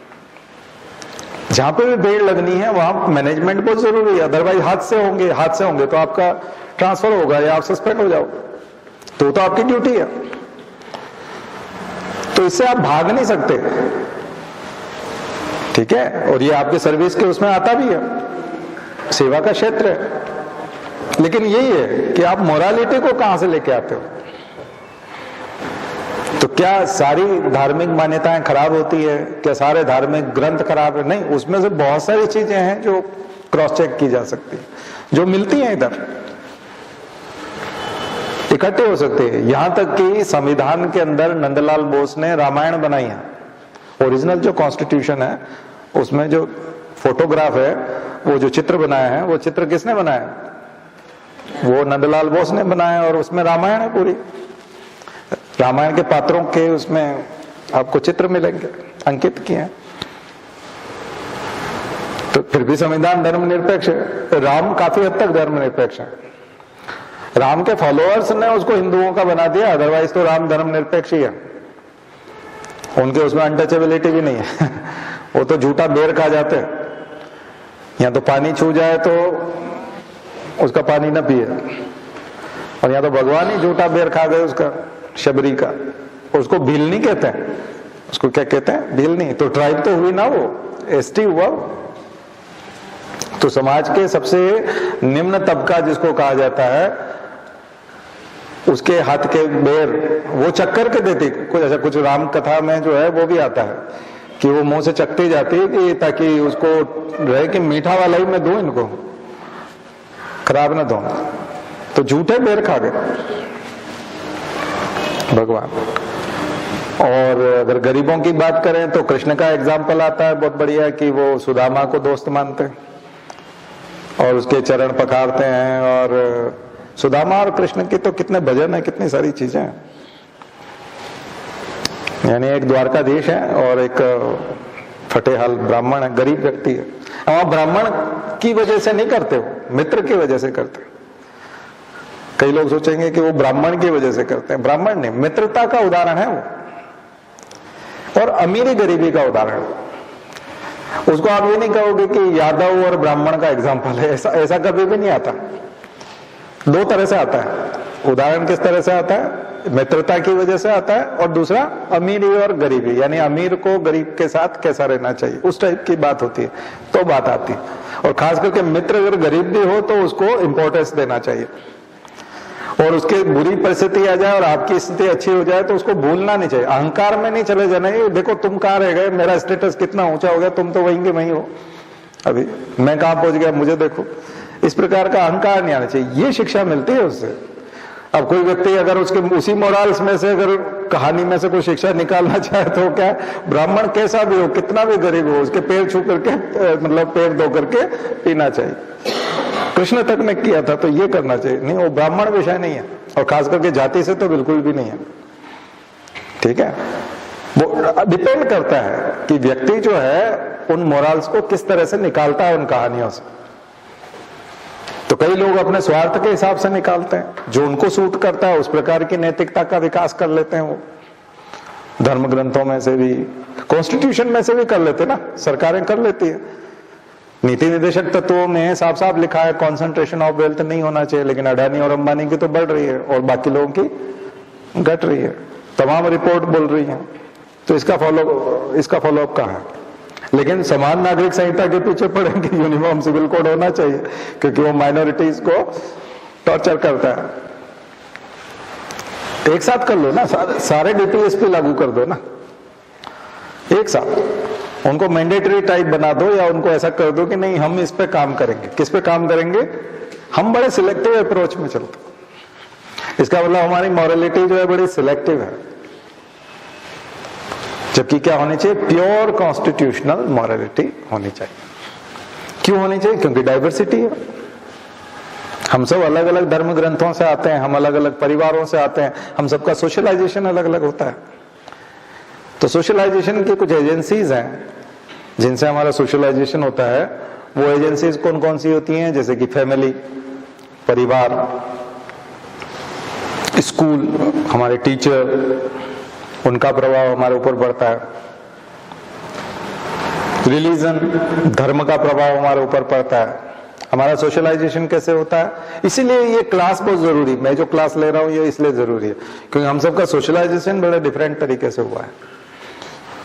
जहां पे भी भीड़ लगनी है वहां मैनेजमेंट बहुत जरूरी है, अदरवाइज हादसे होंगे तो आपका ट्रांसफर होगा या आप सस्पेंड हो जाओगे, तो आपकी ड्यूटी है। तो इससे आप भाग नहीं सकते, ठीक है? और ये आपके सर्विस के उसमें आता भी है, सेवा का क्षेत्र है। लेकिन यही है कि आप मोरालिटी को कहां से लेके आते हो? तो क्या सारी धार्मिक मान्यताएं खराब होती है? क्या सारे धार्मिक ग्रंथ खराब है? नहीं, उसमें से बहुत सारी चीजें हैं जो क्रॉस चेक की जा सकती है, जो मिलती हैं इधर, इकट्ठे हो सकते हैं। यहां तक कि संविधान के अंदर नंदलाल बोस ने रामायण बनाई है, ओरिजिनल जो कॉन्स्टिट्यूशन है उसमें जो फोटोग्राफ है, वो जो चित्र बनाया है, वो चित्र किसने बनाया? वो नंदलाल बोस ने बनाया, और उसमें रामायण है पूरी, रामायण के पात्रों के उसमें आपको चित्र मिलेंगे अंकित किए हैं। तो फिर भी संविधान धर्मनिरपेक्ष है, राम काफी हद तक धर्मनिरपेक्ष है। राम के फॉलोअर्स ने उसको हिंदुओं का बना दिया, अदरवाइज तो राम धर्मनिरपेक्ष ही है, उनके उसमें अनटचेबिलिटी भी नहीं है। वो तो झूठा बेर खा जाते हैं, या तो पानी छू जाए तो उसका पानी न पिए, और या तो भगवान ही झूठा बेर खा गए उसका, शबरी का। उसको भीलनी कहते हैं, उसको क्या कहते हैं? भीलनी। तो ट्राइब तो हुई ना, वो एसटी हुआ। तो समाज के सबसे निम्न तबका जिसको कहा जाता है, उसके हाथ के बेर वो चक्कर के देती, कुछ ऐसा कुछ राम कथा में जो है वो भी आता है कि वो मुंह से चकती जाती है कि ताकि उसको रहे कि मीठा वाला ही मैं दूं इनको, खराब ना दूं। तो झूठे बेर खा गए भगवान। और अगर गरीबों की बात करें तो कृष्ण का एग्जाम्पल आता है बहुत बढ़िया, कि वो सुदामा को दोस्त मानते और उसके चरण पखारते हैं। और सुदामा और कृष्ण की तो कितने भजन है, कितनी सारी चीजें हैं। यानी एक द्वारकाधीश है और एक फटेहाल ब्राह्मण है, गरीब व्यक्ति है। वहां ब्राह्मण की वजह से नहीं करते, हो मित्र की वजह से करते। कई लोग सोचेंगे कि वो ब्राह्मण की वजह से करते हैं, ब्राह्मण नहीं, मित्रता का उदाहरण है वो, और अमीरी गरीबी का उदाहरण। उसको आप ये नहीं कहोगे कि यादव और ब्राह्मण का एग्जाम्पल है, ऐसा कभी भी नहीं आता। दो तरह से आता है उदाहरण। किस तरह से आता है? मित्रता की वजह से आता है, और दूसरा अमीरी और गरीबी, यानी अमीर को गरीब के साथ कैसा रहना चाहिए, उस टाइप की बात होती है, तो बात आती है। और खास करके मित्र अगर गरीब भी हो तो उसको इंपॉर्टेंस देना चाहिए, और उसके बुरी परिस्थिति आ जाए और आपकी स्थिति अच्छी हो जाए तो उसको भूलना नहीं चाहिए। अहंकार में नहीं चले जाना, ये देखो तुम कहाँ रह गए, मेरा स्टेटस कितना ऊंचा हो गया, तुम तो वहीं के वहीं हो, अभी मैं कहाँ पहुंच गया, मुझे देखो। इस प्रकार का अहंकार नहीं आना चाहिए, ये शिक्षा मिलती है उससे। अब कोई व्यक्ति अगर उसके उसी मोरल्स में से अगर कहानी में से कोई शिक्षा निकालना चाहे तो क्या, ब्राह्मण कैसा भी हो, कितना भी गरीब हो, उसके पैर छू करके मतलब पैर धो करके पीना चाहिए। कृष्ण तक ने किया था तो ये करना चाहिए। नहीं, वो ब्राह्मण विषय नहीं है, और खास करके जाति से तो बिल्कुल भी नहीं है। ठीक है, वो डिपेंड करता है कि व्यक्ति जो है उन मोरल्स को किस तरह से निकालता है उन कहानियों से। तो कई लोग अपने स्वार्थ के हिसाब से निकालते हैं, जो उनको सूट करता है उस प्रकार की नैतिकता का विकास कर लेते हैं। वो धर्म ग्रंथों में से भी, कॉन्स्टिट्यूशन में से भी कर लेते ना, सरकारें कर लेती है। नीति निर्देशक तत्वों में साफ साफ लिखा है कॉन्सेंट्रेशन ऑफ वेल्थ नहीं होना चाहिए, लेकिन अडानी और अंबानी की तो बढ़ रही है और बाकी लोगों की घट रही है। तमाम रिपोर्ट बोल रही है। तो इसका फॉलोअप कहाँ है? लेकिन समान नागरिक संहिता के पीछे पड़ेंगे, यूनिफॉर्म सिविल कोड होना चाहिए, क्योंकि वो माइनॉरिटीज को टॉर्चर करता है। एक साथ कर लो ना, सारे डीपीएस पे लागू कर दो ना एक साथ। उनको मैंडेटरी टाइप बना दो, या उनको ऐसा कर दो कि नहीं हम इस पे काम करेंगे। किस पे काम करेंगे? हम बड़े सिलेक्टिव अप्रोच में चलते। इसका मतलब हमारी मॉरलिटी जो है बड़ी सिलेक्टिव है, जबकि क्या होनी चाहिए? प्योर कॉन्स्टिट्यूशनल मॉरलिटी होनी चाहिए। क्यों होनी चाहिए? क्योंकि डाइवर्सिटी है। हम सब अलग अलग धर्म ग्रंथों से आते हैं, हम अलग अलग परिवारों से आते हैं, हम सबका सोशलाइजेशन अलग अलग होता है। तो सोशलाइजेशन की कुछ एजेंसीज हैं जिनसे हमारा सोशलाइजेशन होता है। वो एजेंसीज कौन कौन सी होती हैं? जैसे कि फैमिली, परिवार, स्कूल, हमारे टीचर, उनका प्रभाव हमारे ऊपर पड़ता है। रिलीजन, धर्म का प्रभाव हमारे ऊपर पड़ता है। हमारा सोशलाइजेशन कैसे होता है? इसीलिए ये क्लास बहुत जरूरी। मैं जो क्लास ले रहा हूं ये इसलिए जरूरी है क्योंकि हम सबका सोशलाइजेशन बड़े डिफरेंट तरीके से हुआ है।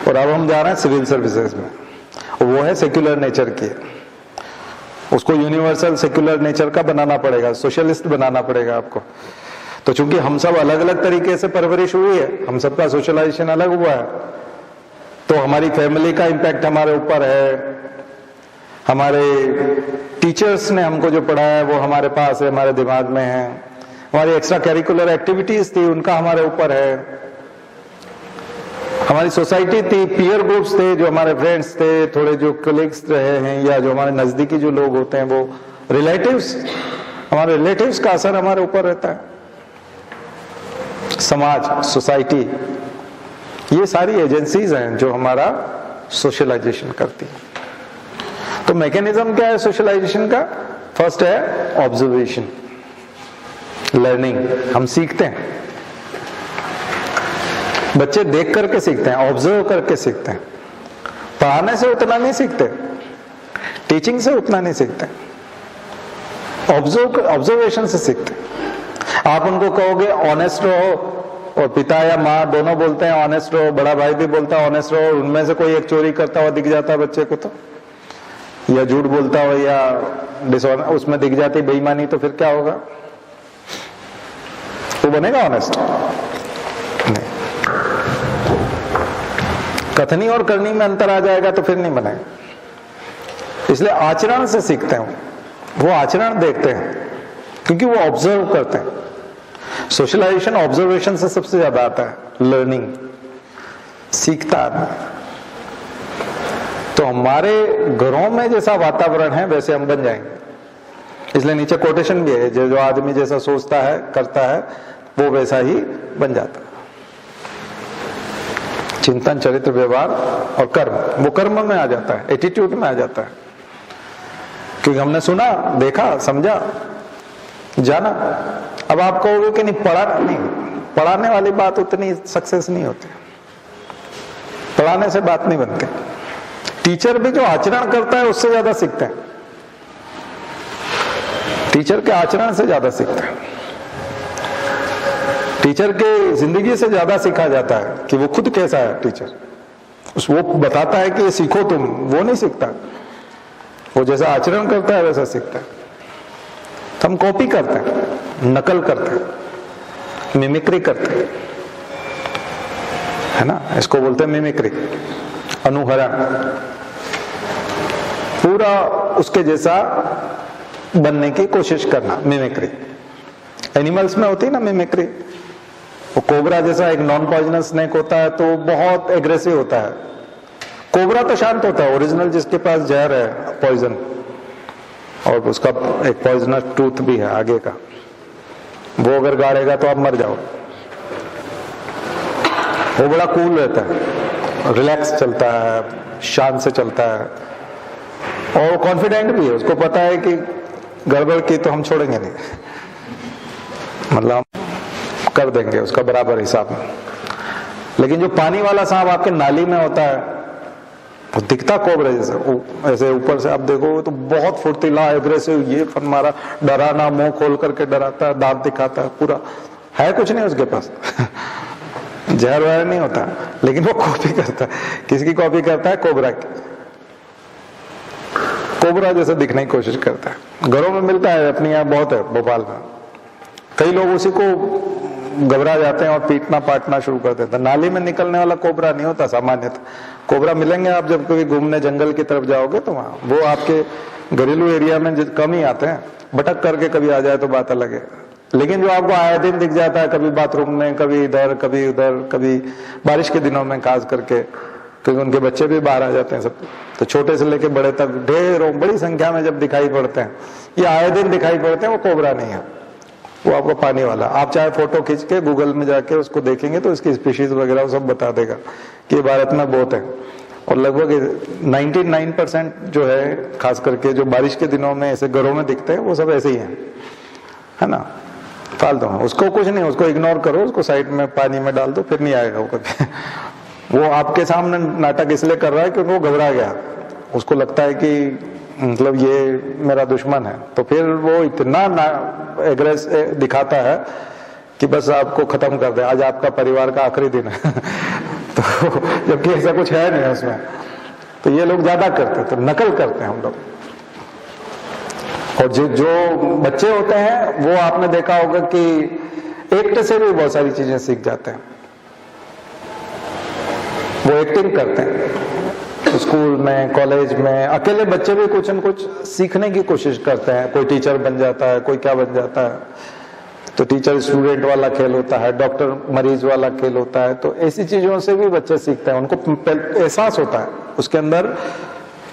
और अब हम जा रहे हैं सिविल सर्विसेज में, वो है सेक्युलर नेचर की। उसको यूनिवर्सल सेक्युलर नेचर का बनाना पड़ेगा, सोशलिस्ट बनाना पड़ेगा आपको। तो चूंकि हम सब अलग अलग तरीके से परवरिश हुई है, हम सबका सोशलाइजेशन अलग हुआ है, तो हमारी फैमिली का इम्पैक्ट हमारे ऊपर है। हमारे टीचर्स ने हमको जो पढ़ाया है वो हमारे पास है, हमारे दिमाग में है। हमारी एक्स्ट्रा करिकुलर एक्टिविटीज थी, उनका हमारे ऊपर है। हमारी सोसाइटी थी, पीयर ग्रुप्स थे, जो हमारे फ्रेंड्स थे, थोड़े जो कलीग्स रहे हैं, या जो हमारे नजदीकी जो लोग होते हैं, वो रिलेटिव्स, हमारे रिलेटिव्स का असर हमारे ऊपर रहता है। समाज, सोसाइटी, ये सारी एजेंसीज हैं जो हमारा सोशलाइजेशन करती है। तो मैकेनिज्म क्या है सोशलाइजेशन का? फर्स्ट है ऑब्जर्वेशन, लर्निंग। हम सीखते हैं, बच्चे देख करके सीखते हैं, ऑब्जर्व करके सीखते हैं। पढ़ाने से उतना नहीं सीखते, टीचिंग से उतना नहीं सीखते, ऑब्जर्वेशन से सीखते हैं। आप उनको कहोगे ऑनेस्ट रहो, और पिता या माँ दोनों बोलते हैं ऑनेस्ट रहो, बड़ा भाई भी बोलता है ऑनेस्ट रहो, उनमें से कोई एक चोरी करता हुआ दिख जाता है बच्चे को, तो या झूठ बोलता हो या डिसऑनेस्ट उसमें दिख जाती बेईमानी, तो फिर क्या होगा? वो बनेगा ऑनेस्ट? नहीं। कथनी और करनी में अंतर आ जाएगा तो फिर नहीं बनेगा। इसलिए आचरण से सीखते हैं, वो आचरण देखते हैं क्योंकि वो ऑब्जर्व करते हैं। सोशलाइजेशन ऑब्जर्वेशन से सबसे ज्यादा आता है, लर्निंग, सीखता है। तो हमारे घरों में जैसा वातावरण है वैसे हम बन जाएंगे। इसलिए नीचे कोटेशन भी है, जो आदमी जैसा सोचता है करता है वो वैसा ही बन जाता है। चिंतन, चरित्र, व्यवहार और कर्म, वो कर्म में आ जाता है, एटीट्यूड में आ जाता है। क्योंकि हमने सुना, देखा, समझा, जाना। अब आप कहोगे कि नहीं पढ़ाने वाली बात उतनी सक्सेस नहीं होती, पढ़ाने से बात नहीं बनती। टीचर भी जो आचरण करता है उससे ज्यादा सीखते हैं, टीचर के आचरण से ज्यादा सीखते हैं। टीचर के जिंदगी से ज्यादा सीखा जाता है कि वो खुद कैसा है। टीचर वो बताता है कि ये सीखो तुम, वो नहीं सीखता, वो जैसा आचरण करता है वैसा सीखता है। तो हम कॉपी करते हैं, नकल करते हैं, मिमिक्री करते हैं, है ना? इसको बोलते हैं मिमिक्री, अनुहरण। पूरा उसके जैसा बनने की कोशिश करना, मिमिक्री। एनिमल्स में होती है ना मिमिक्री, वो कोबरा जैसा एक नॉन पॉइजनस स्नेक होता है तो बहुत एग्रेसिव होता है। कोबरा तो शांत होता है, ओरिजिनल जिसके पास जहर है पॉइजन, और उसका एक पॉइजनस टूथ भी है आगे का, वो अगर गाड़ेगा तो आप मर जाओ। वो बड़ा कूल रहता है, रिलैक्स चलता है, शांत से चलता है, और कॉन्फिडेंट भी है। उसको पता है कि गड़बड़ की तो हम छोड़ेंगे नहीं, मतलब हम कर देंगे उसका बराबर हिसाब में। लेकिन जो पानी वाला सांप आपके नाली में होता है, वो दिखता कोबरा जैसे, ऐसे ऊपर से आप देखो तो बहुत फुर्तीला, एग्रेसिव, ये फन मारा, डराना, मुंह खोल करके डराता है, दांत दिखाता है, पूरा है कुछ नहीं उसके पास जहर वहर नहीं होता, लेकिन वो कॉपी करता है। किसकी कॉपी करता है? कोबरा की। कोबरा जैसे दिखने की कोशिश करता है। घरों में मिलता है, अपने यहाँ बहुत है भोपाल में। कई लोग उसी को घबरा जाते हैं और पीटना पाटना शुरू कर देते हैं। नाली में निकलने वाला कोबरा नहीं होता सामान्यतः। कोबरा मिलेंगे आप जब कभी घूमने जंगल की तरफ जाओगे तो वहां वो आपके घरेलू एरिया में कम ही आते हैं, भटक करके कभी आ जाए तो बात अलग है। लेकिन जो आपको आए दिन दिख जाता है, कभी बाथरूम में, कभी इधर, कभी उधर, कभी बारिश के दिनों में खास करके, क्योंकि उनके बच्चे भी बाहर आ जाते हैं सब, तो छोटे से लेके बड़े तक ढेरों बड़ी संख्या में जब दिखाई पड़ते हैं, ये आए दिन दिखाई पड़ते हैं, वो कोबरा नहीं है, वो आपको पानी वाला। आप चाहे फोटो खींच के गूगल में जाके उसको देखेंगे तो इसकी स्पीशीज वगैरह सब बता देगा कि भारत में बहुत है। और लगभग 99% जो है, खास करके जो बारिश के दिनों में ऐसे घरों में दिखते हैं, वो सब ऐसे ही हैं, है ना, फालतू है। उसको कुछ नहीं, उसको इग्नोर करो, उसको साइड में पानी में डाल दो, फिर नहीं आएगा वो कभी वो आपके सामने नाटक इसलिए कर रहा है क्योंकि वो घबरा गया, उसको लगता है कि मतलब ये मेरा दुश्मन है, तो फिर वो इतना एग्रेस दिखाता है कि बस आपको खत्म कर दे, आज आपका परिवार का आखिरी दिन है तो जबकि ऐसा कुछ है नहीं उसमें। तो ये लोग ज्यादा करते हैं, तो नकल करते हैं हम लोग। और जो बच्चे होते हैं वो आपने देखा होगा कि एक्ट से भी बहुत सारी चीजें सीख जाते हैं, वो एक्टिंग करते हैं। स्कूल में, कॉलेज में, अकेले बच्चे भी कुछ न कुछ सीखने की कोशिश करते हैं। कोई टीचर बन जाता है, कोई क्या बन जाता है, तो टीचर स्टूडेंट वाला खेल होता है, डॉक्टर मरीज वाला खेल होता है। तो ऐसी चीजों से भी बच्चे सीखते हैं, उनको एहसास होता है, उसके अंदर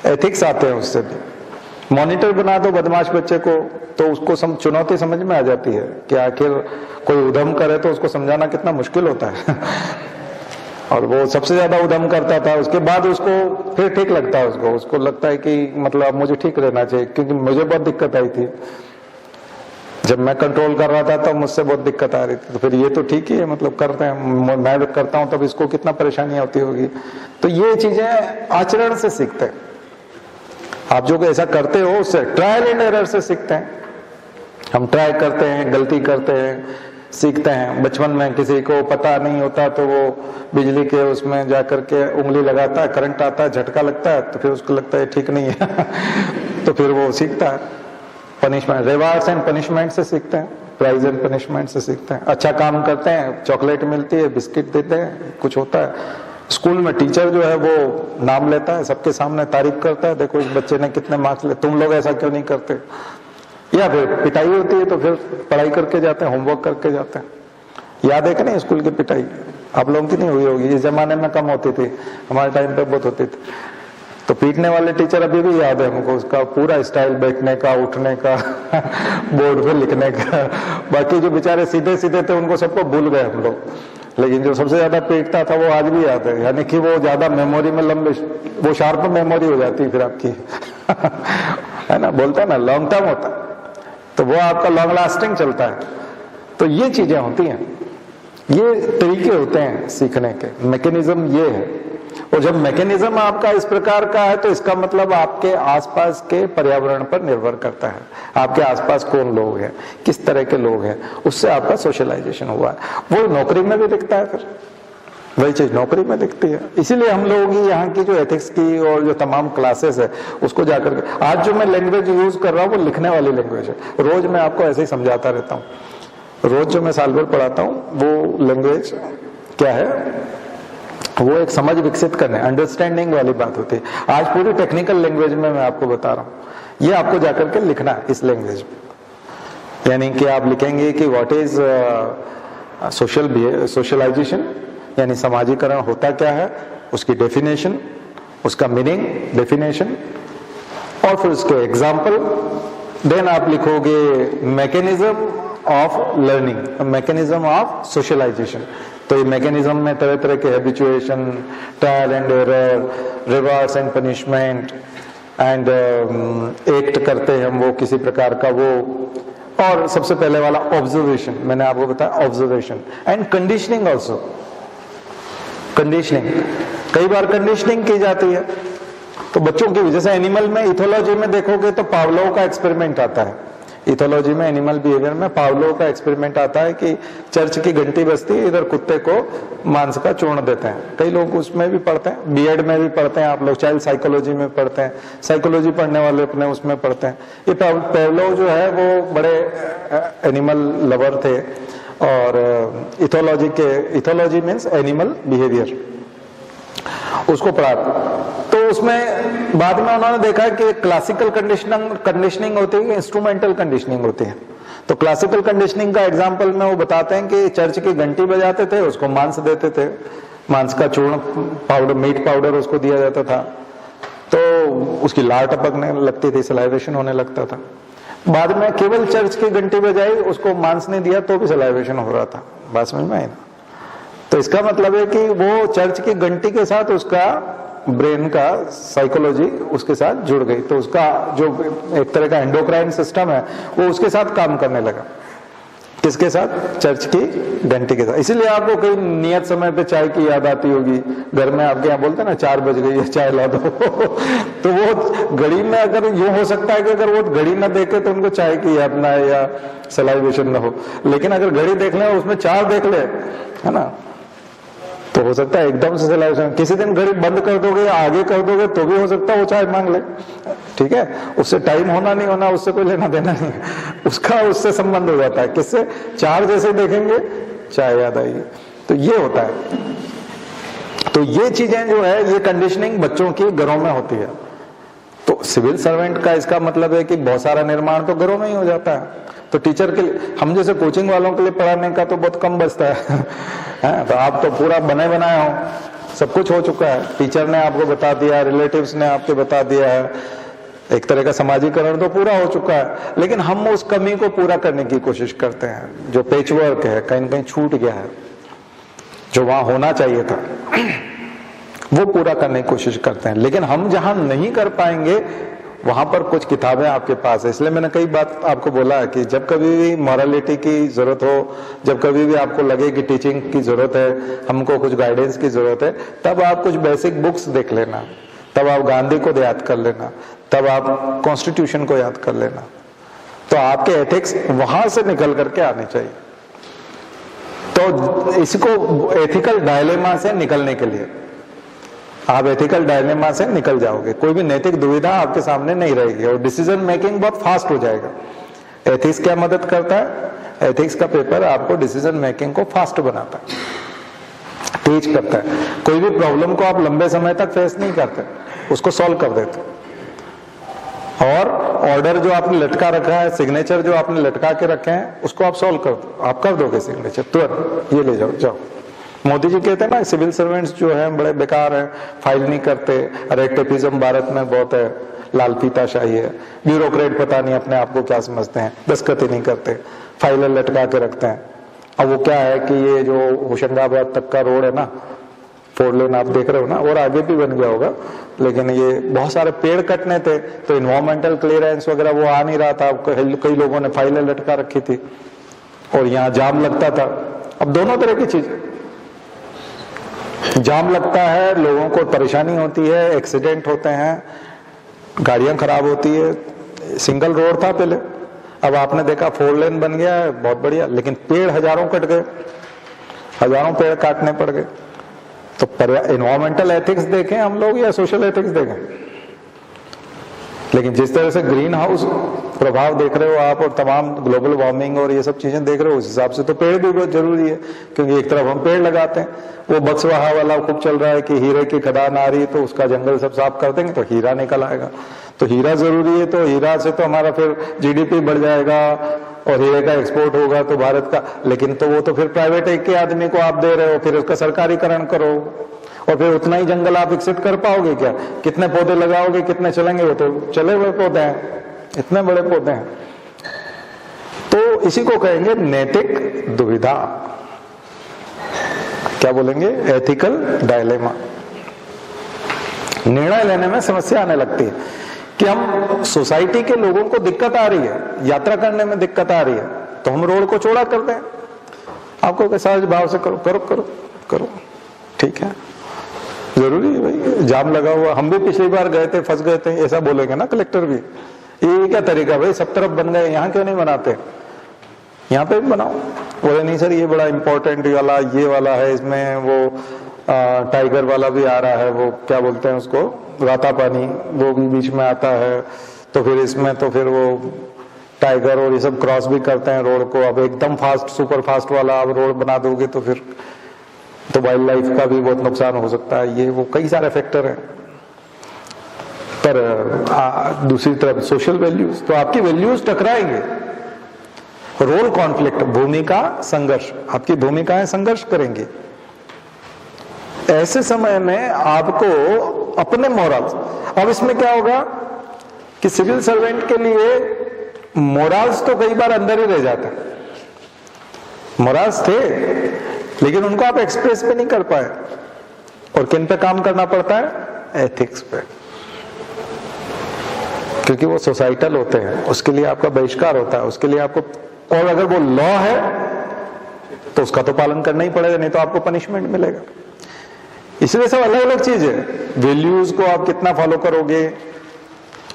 एथिक्स आते हैं उससे भी। मॉनिटर बना दो बदमाश बच्चे को तो उसको चुनौती समझ में आ जाती है कि आखिर कोई उधम करे तो उसको समझाना कितना मुश्किल होता है और वो सबसे ज्यादा उधम करता था, उसके बाद उसको फिर ठीक लगता है, उसको लगता है कि मतलब मुझे ठीक रहना चाहिए, क्योंकि मुझे बहुत दिक्कत आई थी जब मैं कंट्रोल कर रहा था, तो मुझसे बहुत दिक्कत आ रही थी, तो फिर ये तो ठीक ही है, मतलब करते हैं, मैं करता हूं तब इसको कितना परेशानी होती होगी। तो ये चीजें आचरण से सीखते हैं। आप जो ऐसा करते हो उससे ट्रायल एंड एरर से सीखते हैं। हम ट्राई करते हैं, गलती करते हैं, सीखते हैं। बचपन में किसी को पता नहीं होता तो वो बिजली के उसमें जाकर के उंगली लगाता है, करंट आता है, झटका लगता है, तो फिर उसको लगता है ठीक नहीं है तो फिर वो सीखता है। पनिशमेंट, रिवार्ड्स एंड पनिशमेंट से सीखते हैं, प्राइज एंड पनिशमेंट से सीखते हैं। अच्छा काम करते हैं, चॉकलेट मिलती है, बिस्किट देते हैं, कुछ होता है। स्कूल में टीचर जो है वो नाम लेता है, सबके सामने तारीफ करता है, देखो इस बच्चे ने कितने मार्क्स ले, तुम लोग ऐसा क्यों नहीं करते। या फिर पिटाई होती है तो फिर पढ़ाई करके जाते हैं, होमवर्क करके जाते हैं। याद है कि नहीं स्कूल की पिटाई? आप लोगों की नहीं हुई होगी, इस जमाने में कम होती थी, हमारे टाइम पे बहुत होती थी। तो पीटने वाले टीचर अभी भी याद है हमको, उसका पूरा स्टाइल, बैठने का, उठने का बोर्ड पे लिखने का। बाकी जो बेचारे सीधे सीधे थे उनको सबको भूल गए हम लोग, लेकिन जो सबसे ज्यादा पीटता था वो आज भी याद है। यानी कि वो ज्यादा मेमोरी में लंबे, वो शार्प मेमोरी हो जाती है फिर आपकी है ना, बोलता है ना लॉन्ग टर्म होता है, तो वो आपका लॉन्ग लास्टिंग चलता है। तो ये चीजें होती हैं, ये तरीके होते हैं सीखने के, मैकेनिज्म ये है। और जब मैकेनिज्म आपका इस प्रकार का है तो इसका मतलब आपके आसपास के पर्यावरण पर निर्भर करता है। आपके आसपास कौन लोग हैं, किस तरह के लोग हैं, उससे आपका सोशलाइजेशन हुआ है। वो नौकरी में भी दिखता है, फिर वही चीज नौकरी में दिखती है। इसीलिए हम लोग यहाँ की जो एथिक्स की और जो तमाम क्लासेस है उसको जाकर के, आज जो मैं लैंग्वेज यूज कर रहा हूँ वो लिखने वाली लैंग्वेज है। रोज मैं आपको ऐसे ही समझाता रहता हूँ, रोज जो मैं साल भर पढ़ाता हूँ वो लैंग्वेज क्या है, वो एक समझ विकसित करने, अंडरस्टैंडिंग वाली बात होती है। आज पूरी टेक्निकल लैंग्वेज में मैं आपको बता रहा हूँ, ये आपको जाकर के लिखना है इस लैंग्वेज में। यानी कि आप लिखेंगे कि व्हाट इज सोशलाइजेशन, यानी समाजीकरण होता क्या है, उसकी डेफिनेशन, उसका मीनिंग, डेफिनेशन, और फिर उसके एग्जाम्पल। देन आप लिखोगे mechanism of learning, mechanism of socialisation. तो ये मैकेनिज्म में तरह तरह के habituation, trial and error, rewards and punishment, and act करते हैं हम वो किसी प्रकार का वो, और सबसे पहले वाला ऑब्जर्वेशन, मैंने आपको बताया observation, and conditioning also. Conditioning, कई बार कंडीशनिंग की जाती है तो बच्चों की, जैसे एनिमल में, इथोलॉजी में देखोगे तो पावलोव का एक्सपेरिमेंट आता है। इथोलॉजी में, एनिमल बिहेवियर में पावलोव का एक्सपेरिमेंट आता है कि चर्च की घंटी बजती है, इधर कुत्ते को मांस का चूर्ण देते हैं। कई लोग उसमें भी पढ़ते हैं, बीएड में भी पढ़ते हैं, आप लोग चाइल्ड साइकोलॉजी में पढ़ते हैं, साइकोलॉजी पढ़ने वाले अपने उसमें पढ़ते हैं। ये पावलोव जो है वो बड़े एनिमल लवर थे, और इथोलॉजी मीन्स एनिमल बिहेवियर, उसको पढ़ा। तो उसमें बाद में उन्होंने देखा कि क्लासिकल कंडीशनिंग होती है, इंस्ट्रूमेंटल कंडीशनिंग होती है। तो क्लासिकल कंडीशनिंग का एग्जांपल में वो बताते हैं कि चर्च की घंटी बजाते थे, उसको मांस देते थे, मांस का चूर्ण पाउडर, मीट पाउडर उसको दिया जाता था, तो उसकी लार टपकने लगती थी, सलाइवेशन होने लगता था। बाद में केवल चर्च की घंटी बजाई, उसको मांस नहीं दिया तो भी सलाइवेशन हो रहा था। बात समझ में आई ना? तो इसका मतलब है कि वो चर्च की घंटी के साथ उसका ब्रेन का साइकोलॉजी उसके साथ जुड़ गई, तो उसका जो एक तरह का एंडोक्राइन सिस्टम है वो उसके साथ काम करने लगा। किसके साथ? चर्च की घंटी के साथ। इसीलिए आपको कई नियत समय पे चाय की याद आती होगी, घर में आपके यहाँ बोलते हैं ना 4 बज गई है, चाय ला दो तो वो घड़ी में, अगर यूं हो सकता है कि अगर वो घड़ी ना देखे तो उनको चाय की याद ना आए या सलाइवेशन ना हो, लेकिन अगर घड़ी देख ले उसमें 4 देख ले, है ना, तो हो सकता है एकदम से सलाइवेशन। किसी दिन घड़ी बंद कर दोगे, आगे कर दोगे, तो भी हो सकता है वो चाय मांग ले। ठीक है, उससे टाइम होना नहीं होना उससे कोई लेना देना नहीं, उसका उससे संबंध हो जाता है। किससे? 4 जैसे देखेंगे चाय याद आएगी। तो ये होता है। तो ये चीजें जो है, ये कंडीशनिंग बच्चों की घरों में होती है। तो सिविल सर्वेंट का इसका मतलब है कि बहुत सारा निर्माण तो घरों में ही हो जाता है। तो टीचर के लिए, हम जैसे कोचिंग वालों के लिए पढ़ाने का तो बहुत कम बचता है तो आप तो पूरा बने बनाए हो, सब कुछ हो चुका है, टीचर ने आपको बता दिया, रिलेटिव्स ने आपको बता दिया है, एक तरह का समाजीकरण तो पूरा हो चुका है। लेकिन हम उस कमी को पूरा करने की कोशिश करते हैं, जो पेचवर्क है, कहीं न कहीं छूट गया है, जो वहां होना चाहिए था वो पूरा करने की कोशिश करते हैं। लेकिन हम जहां नहीं कर पाएंगे वहां पर कुछ किताबें आपके पास है। इसलिए मैंने कई बात आपको बोला है कि जब कभी भी मॉरलिटी की जरूरत हो, जब कभी भी आपको लगे कि टीचिंग की जरूरत है, हमको कुछ गाइडेंस की जरूरत है, तब आप कुछ बेसिक बुक्स देख लेना, तब आप गांधी को याद कर लेना, तब आप कॉन्स्टिट्यूशन को याद कर लेना। तो आपके एथिक्स वहां से निकल करके आने चाहिए। तो इसको एथिकल डायलेमा से निकलने के लिए, आप एथिकल डायलेमा से निकल जाओगे, कोई भी नैतिक दुविधा आपके सामने नहीं रहेगी और डिसीजन मेकिंग बहुत फास्ट हो जाएगा। एथिक्स क्या मदद करता है? एथिक्स का पेपर आपको डिसीजन मेकिंग को फास्ट बनाता है, तेज करता है। कोई भी प्रॉब्लम को आप लंबे समय तक फेस नहीं करते, उसको सॉल्व कर देते। और ऑर्डर जो आपने लटका रखा है, सिग्नेचर जो आपने लटका के रखे हैं, उसको आप सॉल्व कर दो, आप कर दोगे सिग्नेचर तुरंत, ये ले जाओ जाओ। मोदी जी कहते हैं ना, सिविल सर्वेंट्स जो हैं बड़े बेकार हैं, फाइल नहीं करते, रेक्टेपिज्म भारत में बहुत है, लाल फीताशाही है, ब्यूरोक्रेट पता नहीं अपने आप को क्या समझते हैं, दस्तखत नहीं करते, फाइलें लटका के रखते हैं। अब वो क्या है कि ये जो होशंगाबाद तक का रोड है ना, 4 लेन आप देख रहे हो ना, और आगे भी बन गया होगा, लेकिन ये बहुत सारे पेड़ कटने थे तो इन्वायरमेंटल क्लियरेंस वगैरह वो आ नहीं रहा था। कई लोगों ने फाइलें लटका रखी थी और यहाँ जाम लगता था। अब दोनों तरह की चीज, जाम लगता है, लोगों को परेशानी होती है, एक्सीडेंट होते हैं, गाड़ियां खराब होती है। सिंगल रोड था पहले, अब आपने देखा 4 लेन बन गया है, बहुत बढ़िया, लेकिन पेड़ हजारों कट गए, हजारों पेड़ काटने पड़ गए। तो एनवायरमेंटल एथिक्स देखें हम लोग या सोशल एथिक्स देखें? लेकिन जिस तरह से ग्रीन हाउस प्रभाव देख रहे हो आप और तमाम ग्लोबल वार्मिंग और ये सब चीजें देख रहे हो, उस हिसाब से तो पेड़ भी बहुत जरूरी है। क्योंकि एक तरफ हम पेड़ लगाते हैं, वो बक्सवाहा वाला खूब चल रहा है कि हीरे की खदान आ रही है तो उसका जंगल सब साफ कर देंगे तो हीरा निकल आएगा। तो हीरा जरूरी है, तो हीरा से तो हमारा फिर जीडीपी बढ़ जाएगा, और हीरे का एक्सपोर्ट होगा तो भारत का, लेकिन तो वो तो फिर प्राइवेट एक के आदमी को आप दे रहे हो, फिर उसका सरकारीकरण करो और फिर उतना ही जंगल आप विकसित कर पाओगे क्या? कितने पौधे लगाओगे, कितने चलेंगे? वो तो चले हुए पौधे हैं, इतने बड़े पौधे हैं। तो इसी को कहेंगे नैतिक दुविधा, क्या बोलेंगे? Ethical dilemma. निर्णय लेने में समस्या आने लगती है कि हम सोसाइटी के लोगों को दिक्कत आ रही है, यात्रा करने में दिक्कत आ रही है, तो हम रोड को चौड़ा कर दें। आपको सहज भाव से करो करो करो करो, ठीक है, जरूरी है भाई, जाम लगा हुआ, हम भी पिछली बार गए थे, फंस गए थे, ऐसा बोलेंगे ना कलेक्टर भी। ये क्या तरीका भाई, सब तरफ बन गए, यहाँ क्यों नहीं बनाते? यहाँ पे भी बनाओ। बोले नहीं सर ये बड़ा इंपॉर्टेंट वाला, ये वाला है, इसमें वो टाइगर वाला भी आ रहा है, वो क्या बोलते हैं उसको, राता पानी, वो भी बीच में आता है, तो फिर इसमें तो फिर वो टाइगर और ये सब क्रॉस भी करते हैं रोड को। अब एकदम फास्ट, सुपर फास्ट वाला आप रोड बना दोगे तो फिर तो वाइल्ड लाइफ का भी बहुत नुकसान हो सकता है। ये वो कई सारे फैक्टर हैं। पर दूसरी तरफ सोशल वैल्यूज, तो आपकी वैल्यूज टकराएंगे। रोल कॉन्फ्लिक्ट, भूमिका संघर्ष, आपकी भूमिकाएं संघर्ष करेंगी। ऐसे समय में आपको अपने मोरल्स, अब इसमें क्या होगा कि सिविल सर्वेंट के लिए मोरल्स तो कई बार अंदर ही रह जाते हैं। मोरल्स थे लेकिन उनको आप एक्सप्रेस पे नहीं कर पाए, और किन पे काम करना पड़ता है? एथिक्स पे, क्योंकि वो सोसाइटल होते हैं, उसके लिए आपका बहिष्कार होता है, उसके लिए आपको, और अगर वो लॉ है तो उसका तो पालन करना ही पड़ेगा, नहीं तो आपको पनिशमेंट मिलेगा। इसलिए सब अलग अलग चीज है। वैल्यूज को आप कितना फॉलो करोगे,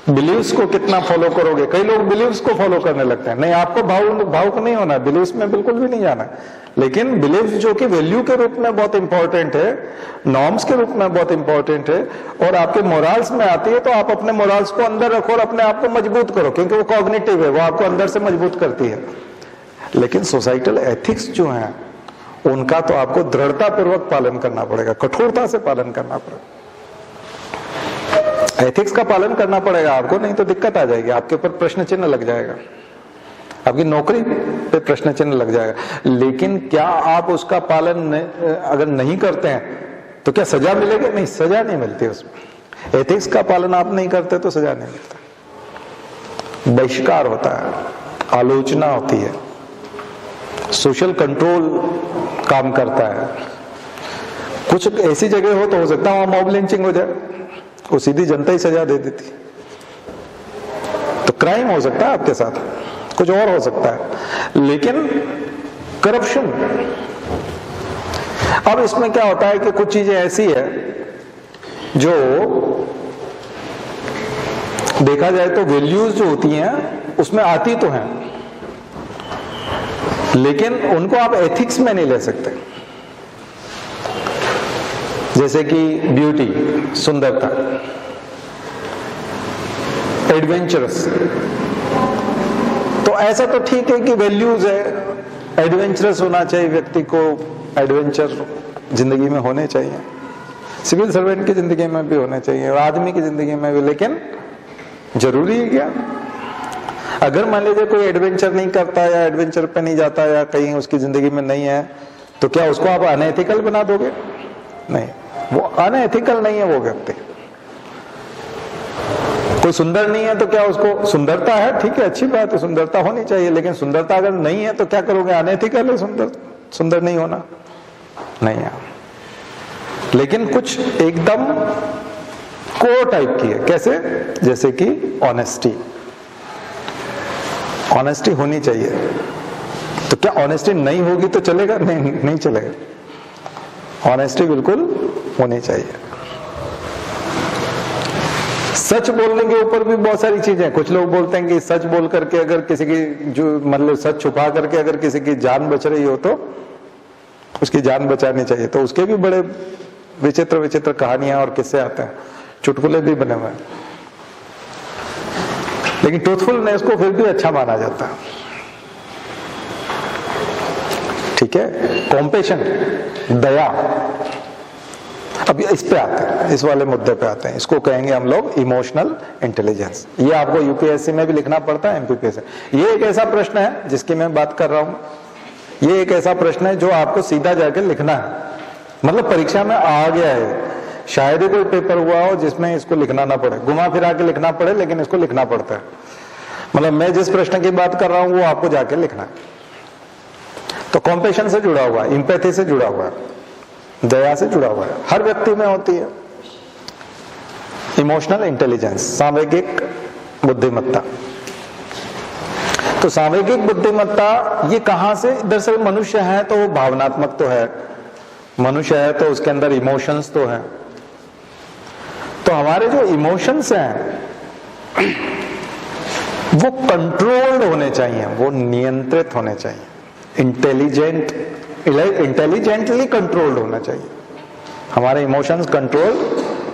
बिलीव्स को कितना फॉलो करोगे। कई लोग बिलीव्स को फॉलो करने लगते हैं, नहीं आपको भावुक नहीं होना, बिलीव्स में बिल्कुल भी नहीं जाना, लेकिन बिलीव्स जो कि वैल्यू के रूप में बहुत इंपॉर्टेंट है, नॉर्म्स के रूप में बहुत इंपॉर्टेंट है, और आपके मोरल्स में आती है, तो आप अपने मोरल्स को अंदर रखो और अपने आप को मजबूत करो, क्योंकि वो कॉग्निटिव है, वो आपको अंदर से मजबूत करती है। लेकिन सोसाइटल एथिक्स जो है उनका तो आपको दृढ़ता पूर्वक पालन करना पड़ेगा, कठोरता से पालन करना पड़ेगा। एथिक्स का पालन करना पड़ेगा आपको, नहीं तो दिक्कत आ जाएगी, आपके ऊपर प्रश्न चिन्ह लग जाएगा, आपकी नौकरी पे प्रश्न चिन्ह लग जाएगा। लेकिन क्या आप उसका पालन अगर नहीं करते हैं तो क्या सजा मिलेगी? नहीं, सजा नहीं मिलती उसमें। एथिक्स का पालन आप नहीं करते तो सजा नहीं मिलता, बहिष्कार होता है, आलोचना होती है, सोशल कंट्रोल काम करता है। कुछ ऐसी जगह हो सकता है वहां मॉब लिंचिंग हो जाए, वो सीधी जनता ही सजा दे देती, तो क्राइम हो सकता है आपके साथ, कुछ और हो सकता है। लेकिन करप्शन, अब इसमें क्या होता है कि कुछ चीजें ऐसी है जो देखा जाए तो वैल्यूज जो होती हैं उसमें आती तो हैं, लेकिन उनको आप एथिक्स में नहीं ले सकते। जैसे कि ब्यूटी, सुंदरता, एडवेंचरस, तो ऐसा तो ठीक है कि वैल्यूज है, एडवेंचरस होना चाहिए व्यक्ति को, एडवेंचर जिंदगी में होने चाहिए, सिविल सर्वेंट की जिंदगी में भी होने चाहिए और आदमी की जिंदगी में भी। लेकिन जरूरी है क्या? अगर मान लीजिए कोई एडवेंचर नहीं करता या एडवेंचर पे नहीं जाता या कहीं उसकी जिंदगी में नहीं है, तो क्या उसको आप अनएथिकल बना दोगे? नहीं, वो अनएथिकल नहीं है वो व्यक्ति। कोई सुंदर नहीं है तो क्या उसको, सुंदरता है ठीक है, अच्छी बात है, सुंदरता होनी चाहिए, लेकिन सुंदरता अगर नहीं है तो क्या करोगे? अनएथिकल है सुंदर नहीं होना, नहीं है। लेकिन कुछ एकदम कोर टाइप की है, कैसे? जैसे कि ऑनेस्टी, ऑनेस्टी होनी चाहिए। तो क्या ऑनेस्टी नहीं होगी तो चलेगा? नहीं चलेगा, ऑनेस्टी बिल्कुल होनी चाहिए। सच बोलने के ऊपर भी बहुत सारी चीजें, कुछ लोग बोलते हैं कि सच बोल करके अगर किसी की, जो मतलब सच छुपा करके अगर किसी की जान बच रही हो तो उसकी जान बचानी चाहिए। तो उसके भी बड़े विचित्र विचित्र कहानियां और किस्से आते हैं, चुटकुले भी बने हुए हैं। लेकिन ट्रूथफुलनेस को फिर भी अच्छा माना जाता है, ठीक है। कॉम्पेशन, दया, अब इस पे आते हैं, इस वाले मुद्दे पे आते हैं, इसको कहेंगे हम लोग इमोशनल इंटेलिजेंस। ये आपको यूपीएससी में भी लिखना पड़ता है, एमपीपीएससी। ये एक ऐसा प्रश्न है जिसकी मैं बात कर रहा हूं, ये एक ऐसा प्रश्न है जो आपको सीधा जाकर लिखना है, मतलब परीक्षा में आ गया है। शायद ही कोई पेपर हुआ हो जिसमें इसको लिखना ना पड़े, घुमा फिरा के लिखना पड़े, लेकिन इसको लिखना पड़ता है। मतलब मैं जिस प्रश्न की बात कर रहा हूं वो आपको जाके लिखना है। तो कॉम्पेशन से जुड़ा हुआ है, इंपैथी से जुड़ा हुआ है, दया से जुड़ा हुआ है, हर व्यक्ति में होती है। इमोशनल इंटेलिजेंस, सांवेगिक बुद्धिमत्ता। तो सांवेगिक बुद्धिमत्ता ये कहां से? दरअसल मनुष्य है तो वो भावनात्मक तो है, मनुष्य है तो उसके अंदर इमोशंस तो है। तो हमारे जो इमोशंस हैं वो कंट्रोल्ड होने चाहिए, वो नियंत्रित होने चाहिए, इंटेलिजेंटली कंट्रोल्ड होना चाहिए। हमारे इमोशंस कंट्रोल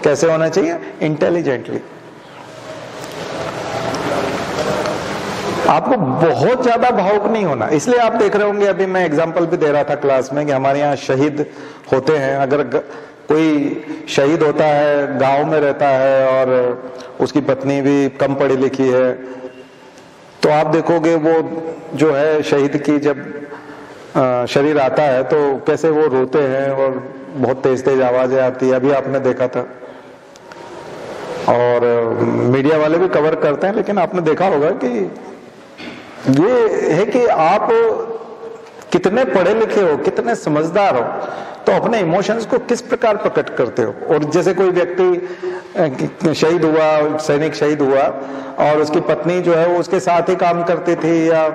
कैसे होना चाहिए? इंटेलिजेंटली। आपको बहुत ज्यादा भावुक नहीं होना। इसलिए आप देख रहे होंगे, अभी मैं एग्जांपल भी दे रहा था क्लास में कि हमारे यहाँ शहीद होते हैं। अगर कोई शहीद होता है, गांव में रहता है और उसकी पत्नी भी कम पढ़ी लिखी है, तो आप देखोगे वो जो है शहीद की जब शरीर आता है तो कैसे वो रोते हैं और बहुत तेज तेज आवाजें आती है। अभी आपने देखा था, और मीडिया वाले भी कवर करते हैं, लेकिन आपने देखा होगा कि ये है कि आप कितने पढ़े लिखे हो, कितने समझदार हो, तो अपने इमोशंस को किस प्रकार प्रकट करते हो। और जैसे कोई व्यक्ति शहीद हुआ, सैनिक शहीद हुआ, और उसकी पत्नी जो है वो उसके साथ ही काम करती थी, या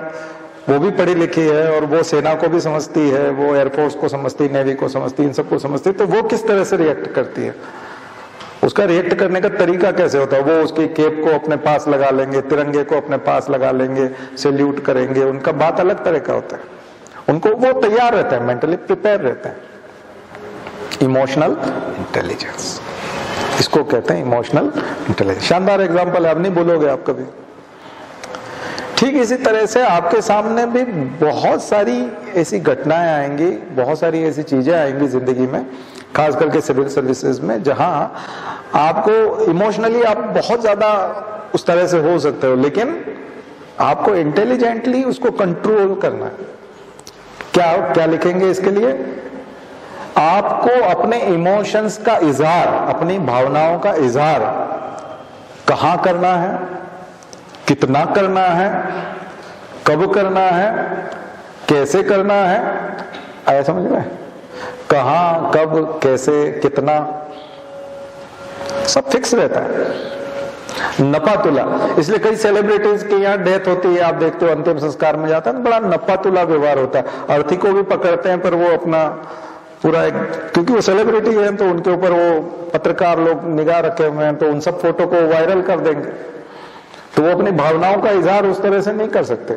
वो भी पढ़ी लिखी है और वो सेना को भी समझती है, वो एयरफोर्स को समझती, नेवी को समझती, इन सबको समझती, तो वो किस तरह से रिएक्ट करती है, उसका रिएक्ट करने का तरीका कैसे होता है। वो उसकी केप को अपने पास लगा लेंगे, तिरंगे को अपने पास लगा लेंगे, सैल्यूट करेंगे, उनका बात अलग तरह का होता है। उनको वो तैयार रहता है, मेंटली प्रिपेयर रहता है। इमोशनल इंटेलिजेंस, इसको कहते हैं इमोशनल इंटेलिजेंस। शानदार एग्जांपल है, आप नहीं बोलोगे आप कभी। ठीक इसी तरह से आपके सामने भी बहुत सारी ऐसी घटनाएं आएंगी, बहुत सारी ऐसी चीजें आएंगी जिंदगी में, खास करके सिविल सर्विसेज में, जहां आपको इमोशनली आप बहुत ज्यादा उस तरह से हो सकते हो, लेकिन आपको इंटेलिजेंटली उसको कंट्रोल करना है। क्या लिखेंगे इसके लिए? आपको अपने इमोशंस का इजहार, अपनी भावनाओं का इजहार कहां करना है, कितना करना है, कब करना है, कैसे करना है, आया समझ में? कहां, कब, कैसे, कितना, सब फिक्स रहता है, नपा तुला। इसलिए कई सेलिब्रिटीज की यहाँ डेथ होती है, आप देखते हो अंतिम संस्कार में जाता है, बड़ा नपा तुला व्यवहार होता है। अर्थी को भी पकड़ते हैं, पर वो अपना पूरा एक, क्योंकि वो सेलिब्रिटी है तो उनके ऊपर वो पत्रकार लोग निगाह रखे हुए हैं, तो उन सब फोटो को वायरल कर देंगे, तो वो अपनी भावनाओं का इजहार उस तरह से नहीं कर सकते।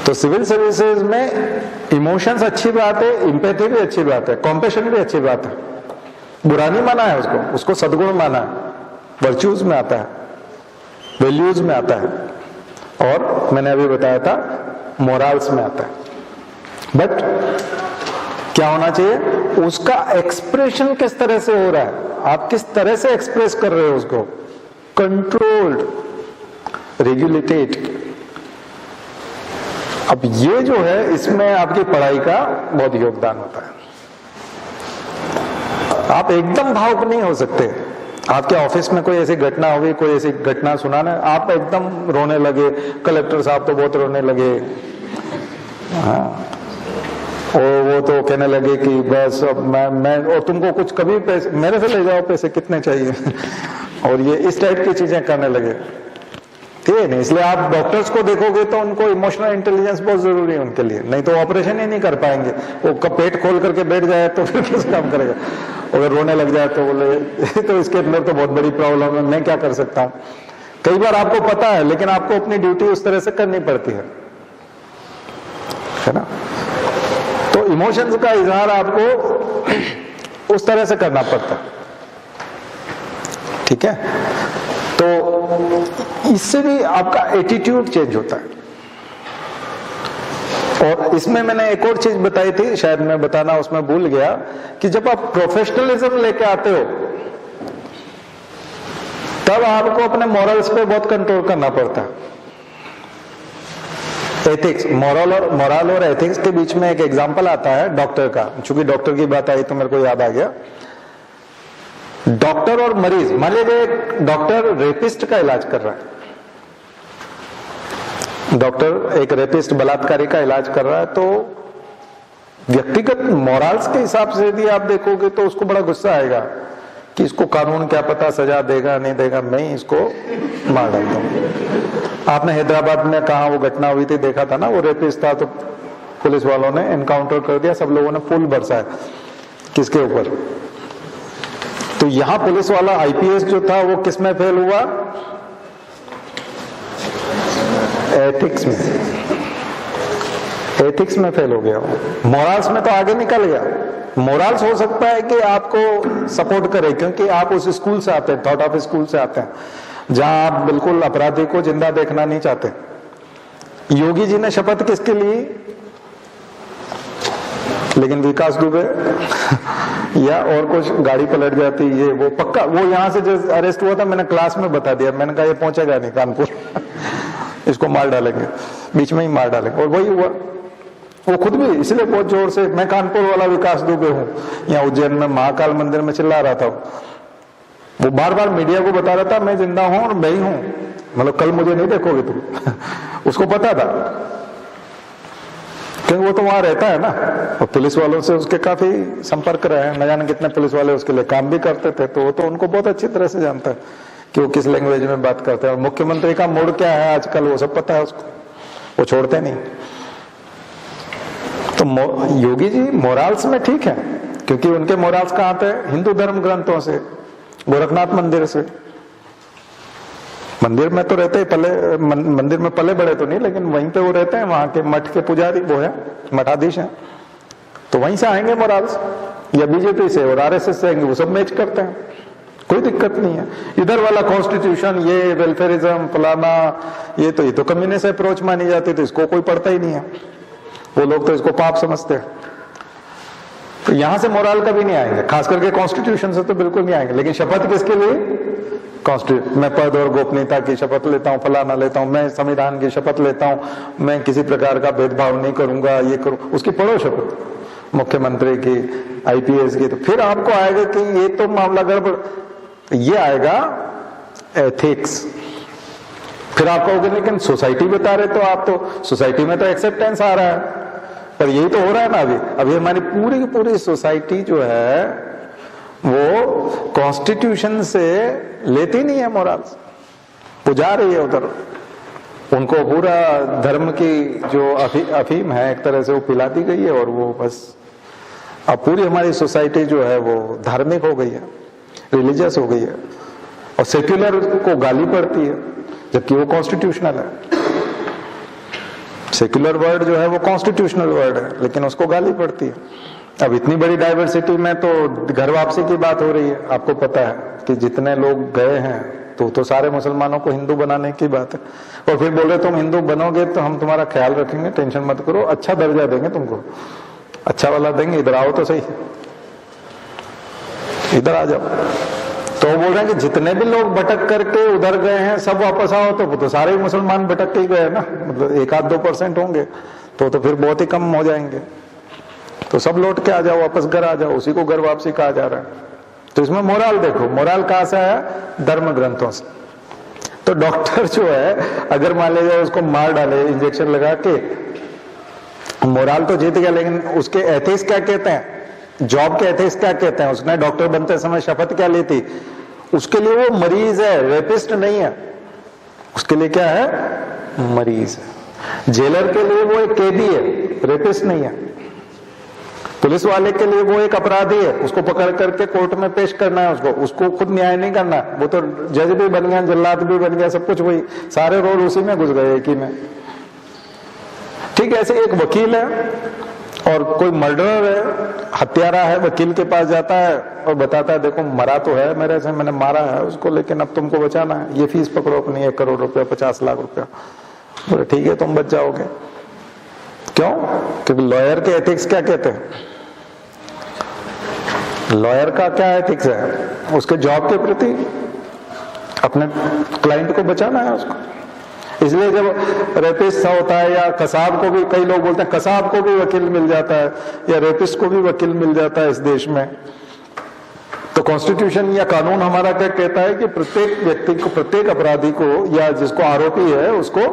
तो सिविल सर्विसेज में इमोशंस अच्छी बात है, एम्पैथी भी अच्छी बात है, कॉम्पैशन भी अच्छी बात है, बुरा नहीं माना है उसको सद्गुण माना है, वर्च्यूज में आता है, वैल्यूज में आता है, और मैंने अभी बताया था मोरल्स में आता है। बट क्या होना चाहिए? उसका एक्सप्रेशन किस तरह से हो रहा है, आप किस तरह से एक्सप्रेस कर रहे हो उसको, कंट्रोल्ड, रेगुलेटेड। अब ये जो है, इसमें आपकी पढ़ाई का बहुत योगदान होता है। आप एकदम भावुक नहीं हो सकते। आपके ऑफिस में कोई ऐसी घटना होगी, कोई ऐसी घटना सुनाना, आप एकदम रोने लगे, कलेक्टर साहब तो बहुत रोने लगे, हाँ, और वो तो कहने लगे कि बस अब मैं और तुमको कुछ कभी पैसे मेरे से ले जाओ, पैसे कितने चाहिए और ये इस टाइप की चीजें करने लगे। ठीक है नहीं? इसलिए आप डॉक्टर्स को देखोगे तो उनको इमोशनल इंटेलिजेंस बहुत जरूरी है उनके लिए, नहीं तो ऑपरेशन ही नहीं कर पाएंगे। वो पेट खोल करके बैठ जाए तो फिर कैसे काम करेगा? अगर रोने लग जाए तो बोले तो इसके अंदर तो बहुत बड़ी प्रॉब्लम है, मैं क्या कर सकता हूँ। कई बार आपको पता है, लेकिन आपको अपनी ड्यूटी उस तरह से करनी पड़ती है ना। तो इमोशंस का इजहार आपको उस तरह से करना पड़ता है। ठीक है, तो इससे भी आपका एटीट्यूड चेंज होता है। और इसमें मैंने एक और चीज बताई थी, शायद मैं बताना उसमें भूल गया, कि जब आप प्रोफेशनलिज्म लेके आते हो तब आपको अपने मॉरल्स पे बहुत कंट्रोल करना पड़ता है। एथिक्स, मोरल और एथिक्स के बीच में एक एग्जांपल आता है डॉक्टर का, चूंकि डॉक्टर की बात आई तो मेरे को याद आ गया। डॉक्टर और मरीज, मान लीजिए डॉक्टर रेपिस्ट का इलाज कर रहा है, डॉक्टर एक रेपिस्ट बलात्कारी का इलाज कर रहा है, तो व्यक्तिगत मोरल्स के हिसाब से यदि आप देखोगे तो उसको बड़ा गुस्सा आएगा कि इसको कानून क्या पता सजा देगा नहीं देगा, मैं ही इसको मार डालता हूं। आपने हैदराबाद में कहा वो घटना हुई थी, देखा था ना, वो रेपिस्ट था तो पुलिस वालों ने एनकाउंटर कर दिया, सब लोगों ने फूल बरसाया किसके ऊपर। तो यहां पुलिस वाला आईपीएस जो था वो किस में फेल हुआ? एथिक्स में, एथिक्स में फेल हो गया। मोरल्स में तो आगे निकल गया। मोरल्स हो सकता है कि आपको सपोर्ट करे क्योंकि आप उस स्कूल से आते हैं, थॉट ऑफ स्कूल से आते हैं, जहां आप बिल्कुल अपराधी को जिंदा देखना नहीं चाहते। योगी जी ने शपथ किसके ली? लेकिन विकास दुबे या और कुछ गाड़ी पलट जाती, ये वो पक्का, वो यहां से जो अरेस्ट हुआ था मैंने क्लास में बता दिया, मैंने कहा ये पहुंचेगा नहीं कानपुर इसको मार डालेंगे, बीच में ही मार डालेंगे, और वही हुआ। वो खुद भी इसलिए बहुत जोर से, मैं कानपुर वाला विकास दुबे हूं, यहाँ उज्जैन में महाकाल मंदिर में चिल्ला रहा था, वो बार बार मीडिया को बता रहा था मैं जिंदा हूं और मैं ही हूं, मतलब कल मुझे नहीं देखोगे तुम उसको पता था क्योंकि वो तो वहां रहता है ना, और पुलिस वालों से उसके काफी संपर्क रहे हैं, न जाने कितने पुलिस वाले उसके लिए काम भी करते थे, तो वो तो उनको बहुत अच्छी तरह से जानता है कि वो किस लैंग्वेज में बात करते हैं, और मुख्यमंत्री का मूड क्या है आजकल वो सब पता है उसको, वो छोड़ते नहीं। तो योगी जी मोरल्स में ठीक है क्योंकि उनके मोरल्स कहाँ थे? हिंदू धर्म ग्रंथों से, गोरखनाथ मंदिर से। मंदिर में तो रहते ही पले, मंदिर में पले बड़े तो नहीं, लेकिन वहीं पे वो रहते हैं, वहां के मठ के पुजारी वो है, मठाधीश हैं, तो वहीं से आएंगे मोरल्स, या बीजेपी से और आरएसएस से आएंगे, वो सब मैच करते हैं, कोई दिक्कत नहीं है। इधर वाला कॉन्स्टिट्यूशन, ये वेलफेयरिज्म फलाना, ये तो कम्युनिस्ट अप्रोच मानी जाती, तो इसको कोई पढ़ता ही नहीं है, वो लोग तो इसको पाप समझते हैं। तो यहां से मोरल कभी नहीं आएंगे, खास करके कॉन्स्टिट्यूशन से तो बिल्कुल नहीं आएंगे। लेकिन शपथ किसके लिए? कॉन्स्टिट्यूशन, मैं पद और गोपनीयता की शपथ लेता हूं, फलाना लेता हूं, मैं संविधान की शपथ लेता हूं, मैं किसी प्रकार का भेदभाव नहीं करूंगा, ये करूं, उसकी पढ़ो शपथ मुख्यमंत्री की, आईपीएस की, तो फिर आपको आएगा कि ये तो मामला गड़बड़, ये आएगा एथिक्स। फिर आप कहोगे लेकिन सोसाइटी बता रहे, तो आप तो सोसाइटी में तो एक्सेप्टेंस आ रहा है, पर यही तो हो रहा है ना अभी हमारी पूरी की पूरी सोसाइटी जो है वो कॉन्स्टिट्यूशन से लेती नहीं है मोरल्स, वो जा रही है उधर, उनको पूरा धर्म की जो अफीम है एक तरह से वो पिला दी गई है, और वो बस अब पूरी हमारी सोसाइटी जो है वो धार्मिक हो गई है, रिलीजियस हो गई है, और सेक्युलर को गाली पड़ती है जबकि वो कॉन्स्टिट्यूशनल है। सेक्युलर वर्ड जो है वो कॉन्स्टिट्यूशनल वर्ड है, लेकिन उसको गाली पड़ती है। अब इतनी बड़ी डाइवर्सिटी में तो घर वापसी की बात हो रही है, आपको पता है कि जितने लोग गए हैं तो सारे मुसलमानों को हिंदू बनाने की बात है, और फिर बोले तुम हिंदू बनोगे तो हम तुम्हारा ख्याल रखेंगे, टेंशन मत करो, अच्छा दर्जा देंगे तुमको, अच्छा वाला देंगे, इधर आओ तो सही, इधर आ जाओ। तो बोल रहे हैं कि जितने भी लोग भटक करके उधर गए हैं सब वापस आओ, तो वो तो सारे मुसलमान भटक के ही गए ना, मतलब 1-2% होंगे, तो फिर बहुत ही कम हो जाएंगे, तो सब लौट के आ जाओ, वापस घर आ जाओ, उसी को घर वापसी कहा जा रहा है। तो इसमें मोरल देखो, मोरल कहां से है? धर्म ग्रंथों से। तो डॉक्टर जो है अगर मान लीजिए उसको मार डाले इंजेक्शन लगा के, मोरल तो जीत गया, लेकिन उसके एथिक्स क्या कहते हैं, जॉब के एथिक्स क्या कहते हैं? उसने डॉक्टर बनते समय शपथ क्या ली थी? उसके लिए वो मरीज है, रेपिस्ट नहीं है, उसके लिए क्या है? मरीज है। जेलर के लिए वो एक कैदी है, रेपिस्ट नहीं है। पुलिस वाले के लिए वो एक अपराधी है, उसको पकड़ करके कोर्ट में पेश करना है, उसको खुद न्याय नहीं करना, वो तो जज भी बन गया, जल्लाद भी बन गया, सब कुछ वही, सारे रोल उसी में घुस गए, एक ही में। ठीक है, ऐसे एक वकील है और कोई मर्डरर है, हत्यारा है, वकील के पास जाता है और बताता है देखो मरा तो है मेरे से, मैंने मारा है उसको, लेकिन अब तुमको बचाना है, ये फीस पकड़ो अपनी 1 करोड़ रुपया, 50 लाख रुपया। बोले ठीक है तुम बच जाओगे। क्यों? क्योंकि लॉयर के एथिक्स क्या कहते हैं? लॉयर का क्या एथिक्स है? उसके जॉब के प्रति अपने क्लाइंट को बचाना है उसको। इसलिए जब रेपिस्ट होता है या कसाब को भी, कई लोग बोलते हैं कसाब को भी वकील मिल जाता है या रेपिस्ट को भी वकील मिल जाता है इस देश में, तो कॉन्स्टिट्यूशन या कानून हमारा क्या कहता है कि प्रत्येक व्यक्ति को, प्रत्येक अपराधी को या जिसको आरोपी है उसको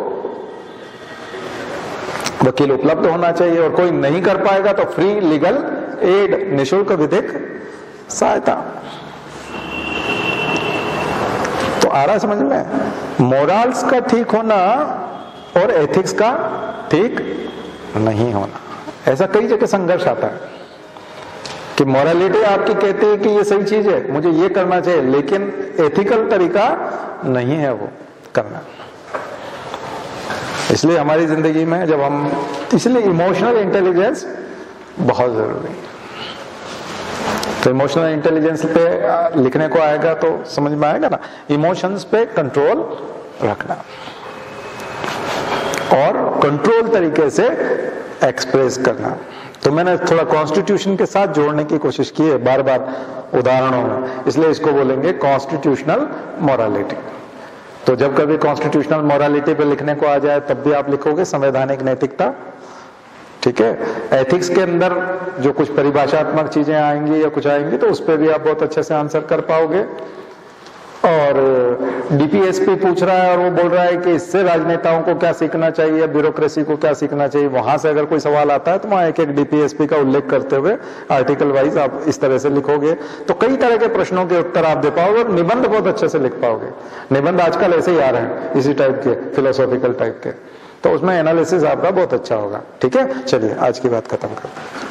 वकील उपलब्ध होना चाहिए, और कोई नहीं कर पाएगा तो फ्री लीगल एड, निःशुल्क विधिक सहायता। तो आ रहा समझ में? मोरल्स का ठीक होना और एथिक्स का ठीक नहीं होना, ऐसा कई जगह संघर्ष आता है कि मोरालिटी आपकी कहती है कि ये सही चीज है, मुझे ये करना चाहिए, लेकिन एथिकल तरीका नहीं है वो करना। इसलिए हमारी जिंदगी में जब हम, इसलिए इमोशनल इंटेलिजेंस बहुत जरूरी है। तो इमोशनल इंटेलिजेंस पे लिखने को आएगा तो समझ में आएगा ना, इमोशंस पे कंट्रोल रखना और कंट्रोल तरीके से एक्सप्रेस करना। तो मैंने थोड़ा कॉन्स्टिट्यूशन के साथ जोड़ने की कोशिश की है बार बार उदाहरणों में, इसलिए इसको बोलेंगे कॉन्स्टिट्यूशनल मोरालिटी। तो जब कभी कॉन्स्टिट्यूशनल मोरालिटी पे लिखने को आ जाए तब भी आप लिखोगे संवैधानिक नैतिकता, ठीक है। एथिक्स के अंदर जो कुछ परिभाषात्मक चीजें आएंगी या कुछ आएंगी तो उस पर भी आप बहुत अच्छे से आंसर कर पाओगे। और डीपीएसपी पूछ रहा है और वो बोल रहा है कि इससे राजनेताओं को क्या सीखना चाहिए, ब्यूरोक्रेसी को क्या सीखना चाहिए, वहां से अगर कोई सवाल आता है तो वहां एक एक डीपीएसपी का उल्लेख करते हुए आर्टिकल वाइज आप इस तरह से लिखोगे तो कई तरह के प्रश्नों के उत्तर आप दे पाओगे और निबंध बहुत अच्छे से लिख पाओगे। निबंध आजकल ऐसे ही आ रहे हैं इसी टाइप के, फिलोसॉफिकल टाइप के, तो उसमें एनालिसिस आपका बहुत अच्छा होगा। ठीक है, चलिए आज की बात खत्म करते हैं।